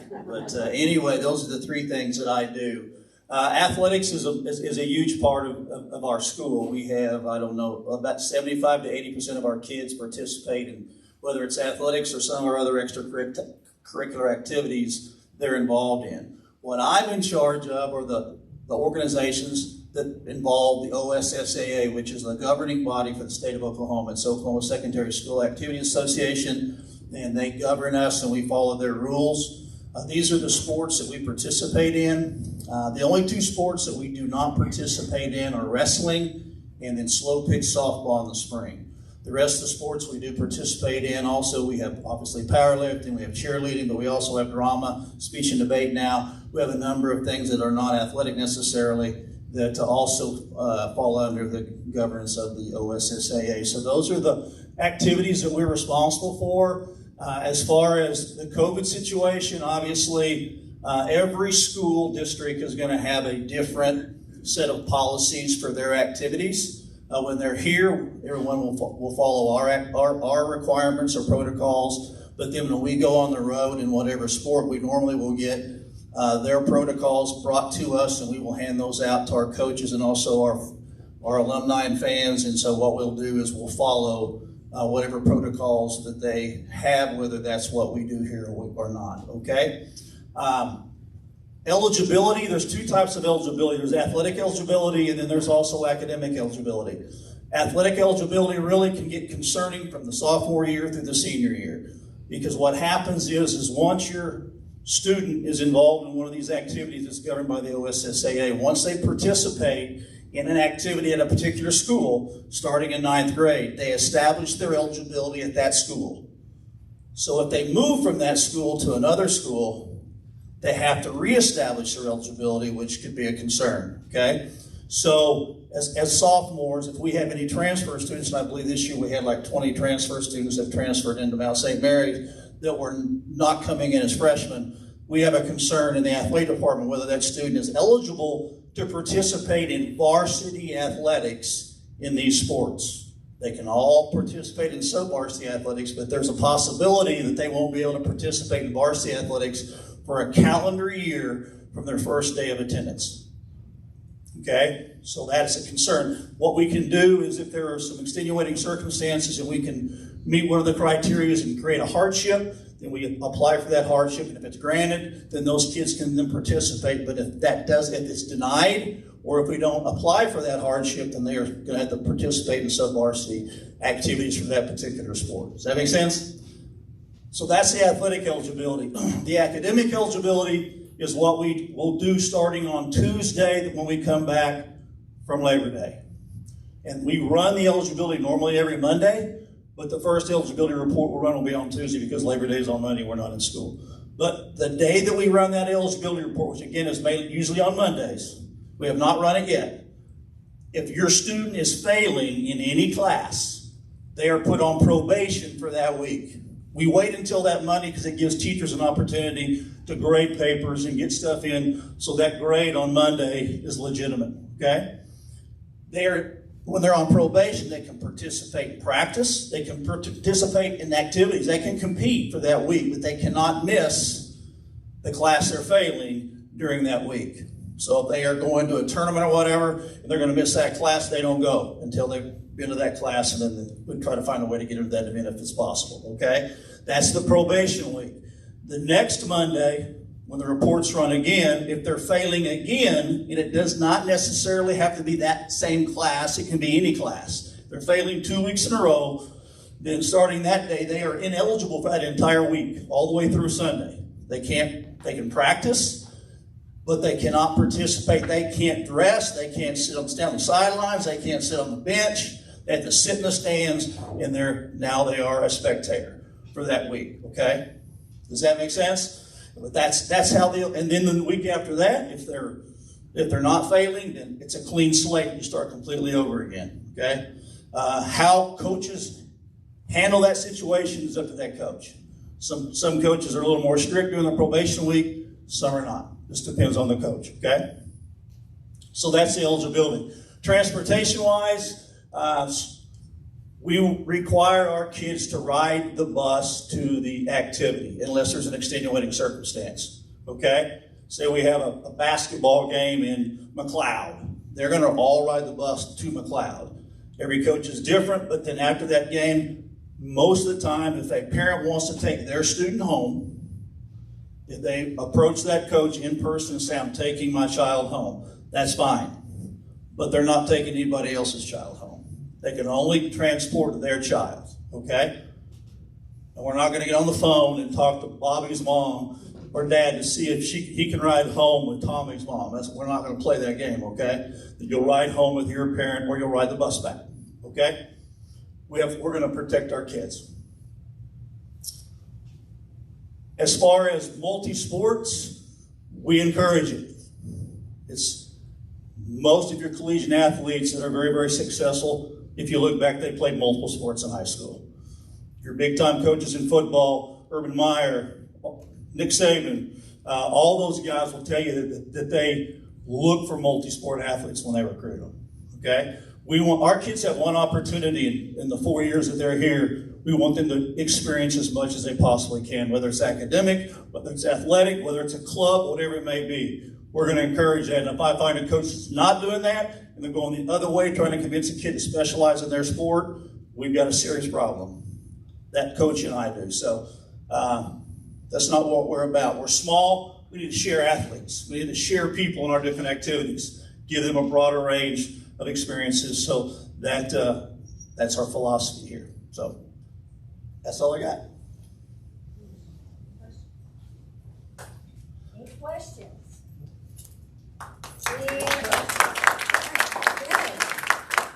anyway, those are the three things that I do. Athletics is a huge part of our school. We have, about 75 to 80% of our kids participate in, whether it's athletics or some of our other extracurricular activities they're involved in. What I'm in charge of are the organizations that involve the OSSAA, which is the governing body for the state of Oklahoma. It's Oklahoma Secondary School Activity Association, and they govern us and we follow their rules. These are the sports that we participate in. The only two sports that we do not participate in are wrestling and then slow pitch softball in the spring. The rest of the sports we do participate in. Also, we have obviously powerlifting, we have cheerleading, but we also have drama, speech and debate now. We have a number of things that are not athletic necessarily that also fall under the governance of the OSSAA. So those are the activities that we're responsible for. As far as the COVID situation, obviously every school district is going to have a different set of policies for their activities. When they're here, everyone will follow our requirements or protocols, but then when we go on the road in whatever sport, we normally will get their protocols brought to us, and we will hand those out to our coaches and also our alumni and fans. And so what we'll do is we'll follow whatever protocols that they have, whether that's what we do here or not, okay? Eligibility, there's two types of eligibility. There's athletic eligibility, and then there's also academic eligibility. Athletic eligibility really can get concerning from the sophomore year through the senior year, because what happens is once your student is involved in one of these activities that's governed by the OSSAA, once they participate in an activity at a particular school, starting in 9th grade, they establish their eligibility at that school. So if they move from that school to another school, they have to reestablish their eligibility, which could be a concern, okay? So as sophomores, if we have any transfer students, and I believe this year we had like 20 transfer students that transferred into Mount St. Mary's that were not coming in as freshmen, we have a concern in the athletic department whether that student is eligible to participate in varsity athletics in these sports. They can all participate in sub-varsity athletics, but there's a possibility that they won't be able to participate in varsity athletics for a calendar year from their first day of attendance. Okay, so that's a concern. What we can do is if there are some extenuating circumstances and we can meet one of the criteria and create a hardship, then we apply for that hardship, and if it's granted, then those kids can then participate. But if it's denied, or if we don't apply for that hardship, then they are going to have to participate in sub-varsity activities for that particular sport. Does that make sense? So that's the athletic eligibility. The academic eligibility is what we will do starting on Tuesday when we come back from Labor Day. And we run the eligibility normally every Monday, but the first eligibility report we'll run will be on Tuesday because Labor Day is on Monday, we're not in school. But the day that we run that eligibility report, which again is made usually on Mondays, we have not run it yet. If your student is failing in any class, they are put on probation for that week. We wait until that Monday because it gives teachers an opportunity to grade papers and get stuff in so that grade on Monday is legitimate, okay? When they're on probation, they can participate in practice, they can participate in activities, they can compete for that week, but they cannot miss the class they're failing during that week. So if they are going to a tournament or whatever, and they're going to miss that class, they don't go until they've been to that class, and then we try to find a way to get into that event if it's possible, okay? That's the probation week. The next Monday, when the reports run again, if they're failing again, and it does not necessarily have to be that same class, it can be any class. If they're failing 2 weeks in a row, then starting that day, they are ineligible for that entire week, all the way through Sunday. They can practice, but they cannot participate. They can't dress, they can't stand on the sidelines, they can't sit on the bench, they have to sit in the stands, and now they are a spectator for that week, okay? Does that make sense? But that's how and then the week after that, if they're not failing, then it's a clean slate. You start completely over again. Okay? How coaches handle that situation is up to that coach. Some coaches are a little more strict during the probation week. Some are not. This depends on the coach. Okay? So that's the eligibility. Transportation-wise, we require our kids to ride the bus to the activity unless there's an extenuating circumstance, okay? Say we have a basketball game in McLeod. They're going to all ride the bus to McLeod. Every coach is different, but then after that game, most of the time, if a parent wants to take their student home, if they approach that coach in person and say, I'm taking my child home, that's fine. But they're not taking anybody else's child home. They can only transport their child, okay? And we're not going to get on the phone and talk to Bobby's mom or dad to see if he can ride home with Tommy's mom. We're not going to play that game, okay? You'll ride home with your parent or you'll ride the bus back, okay? We're going to protect our kids. As far as multi-sports, we encourage it. Most of your collegiate athletes that are very, very successful, if you look back, they played multiple sports in high school. Your big-time coaches in football, Urban Meyer, Nick Saban, all those guys will tell you that they look for multi-sport athletes when they recruit them, okay? Our kids have one opportunity in the 4 years that they're here. We want them to experience as much as they possibly can, whether it's academic, whether it's athletic, whether it's a club, whatever it may be. We're going to encourage that. And if I find a coach that's not doing that, and they're going the other way, trying to convince a kid to specialize in their sport, we've got a serious problem. That coach and I do. So that's not what we're about. We're small. We need to share athletes. We need to share people in our different activities, give them a broader range of experiences. So that's our philosophy here. So that's all I got. Any questions?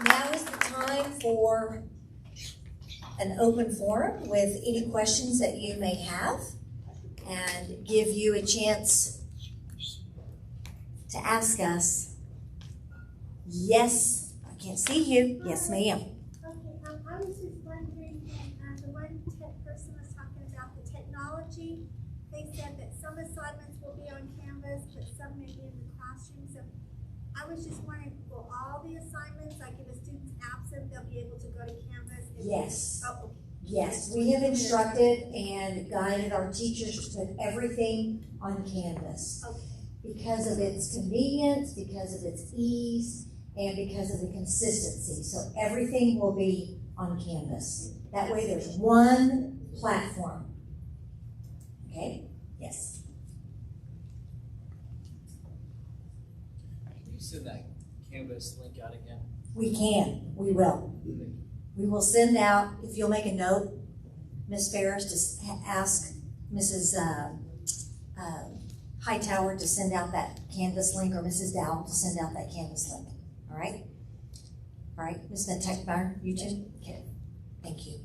Now is the time for an open forum with any questions that you may have and give you a chance to ask us. Yes, I can't see you. Yes, ma'am. Okay, I was just wondering, the one person was talking about the technology. They said that some assignments will be on Canvas, but some may be in the classroom. So I was just wondering, will all the assignments, like if a student's absent, they'll be able to go to Canvas? Yes. Oh, okay. Yes, we have instructed and guided our teachers to put everything on Canvas. Okay. Because of its convenience, because of its ease, and because of the consistency. So everything will be on Canvas. That way there's one platform Okay? Yes. Can you send that Canvas link out again? We can. We will. We will send out, if you'll make a note, Ms. Ferris, to ask Mrs. Hightower to send out that Canvas link, or Mrs. Dowell to send out that Canvas link. All right? All right, Ms. Techmeyer, you too? Okay, thank you.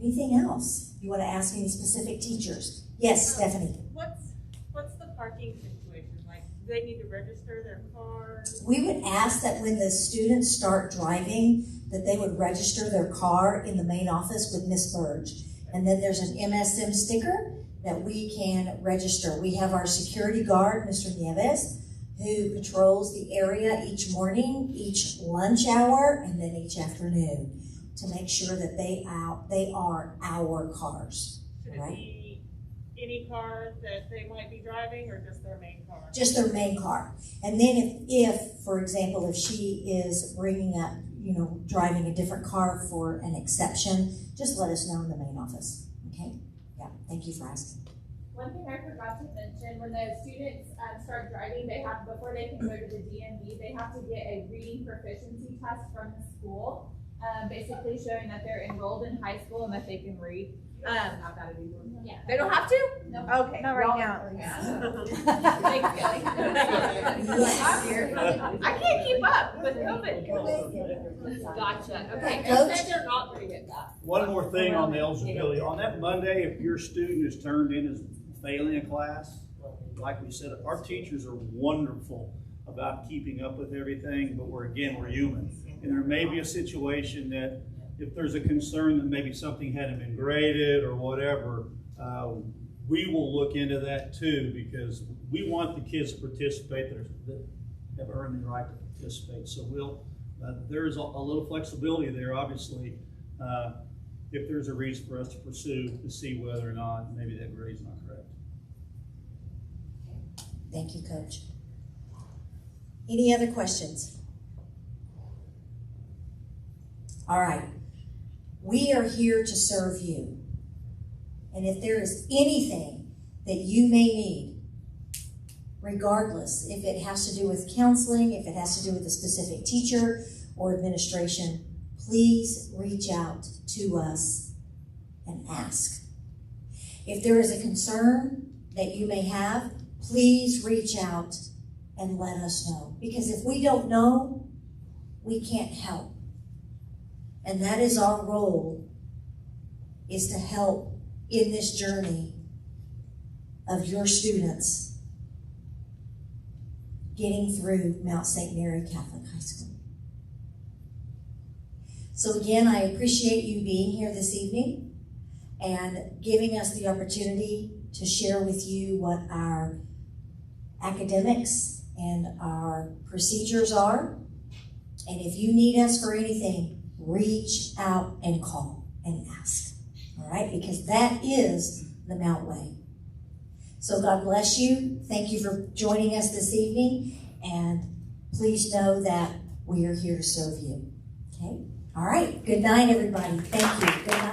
Anything else? You want to ask any specific teachers? Yes, Stephanie. What's the parking situation? Like, do they need to register their cars? We would ask that when the students start driving, that they would register their car in the main office with Miss Burge. And then there's an MSM sticker that we can register. We have our security guard, Mr. Nieves, who patrols the area each morning, each lunch hour, and then each afternoon to make sure that they are our cars. Should it be any car that they might be driving, or just their main car? Just their main car. And then if for example, if she is bringing up, driving a different car for an exception, just let us know in the main office, okay? Yeah, thank you for asking. One thing I forgot to mention, when the students start driving, before they can go to the DMV, they have to get a reading proficiency test from the school, basically showing that they're enrolled in high school and that they can read. Have that anymore. Yeah. They don't have to? No. Okay. Not right now, at least. I can't keep up with COVID. Gotcha. Okay. Coach? They're not going to get that. One more thing on the eligibility. On that Monday, if your student is turned in as failing a class, like we said, our teachers are wonderful about keeping up with everything, but we're human. And there may be a situation that if there's a concern that maybe something hadn't been graded or whatever, we will look into that too, because we want the kids to participate that have earned the right to participate. So there's a little flexibility there, obviously, if there's a reason for us to pursue to see whether or not maybe that grade's not correct. Thank you, Coach. Any other questions? All right. We are here to serve you. And if there is anything that you may need, regardless if it has to do with counseling, if it has to do with a specific teacher or administration, please reach out to us and ask. If there is a concern that you may have, please reach out and let us know. Because if we don't know, we can't help. And that is our role, is to help in this journey of your students getting through Mount St. Mary Catholic High School. So again, I appreciate you being here this evening and giving us the opportunity to share with you what our academics and our procedures are. And if you need us for anything, reach out and call and ask. All right? Because that is the Mount Way. So God bless you. Thank you for joining us this evening. And please know that we are here to serve you. Okay? All right. Good night, everybody. Thank you. Good night.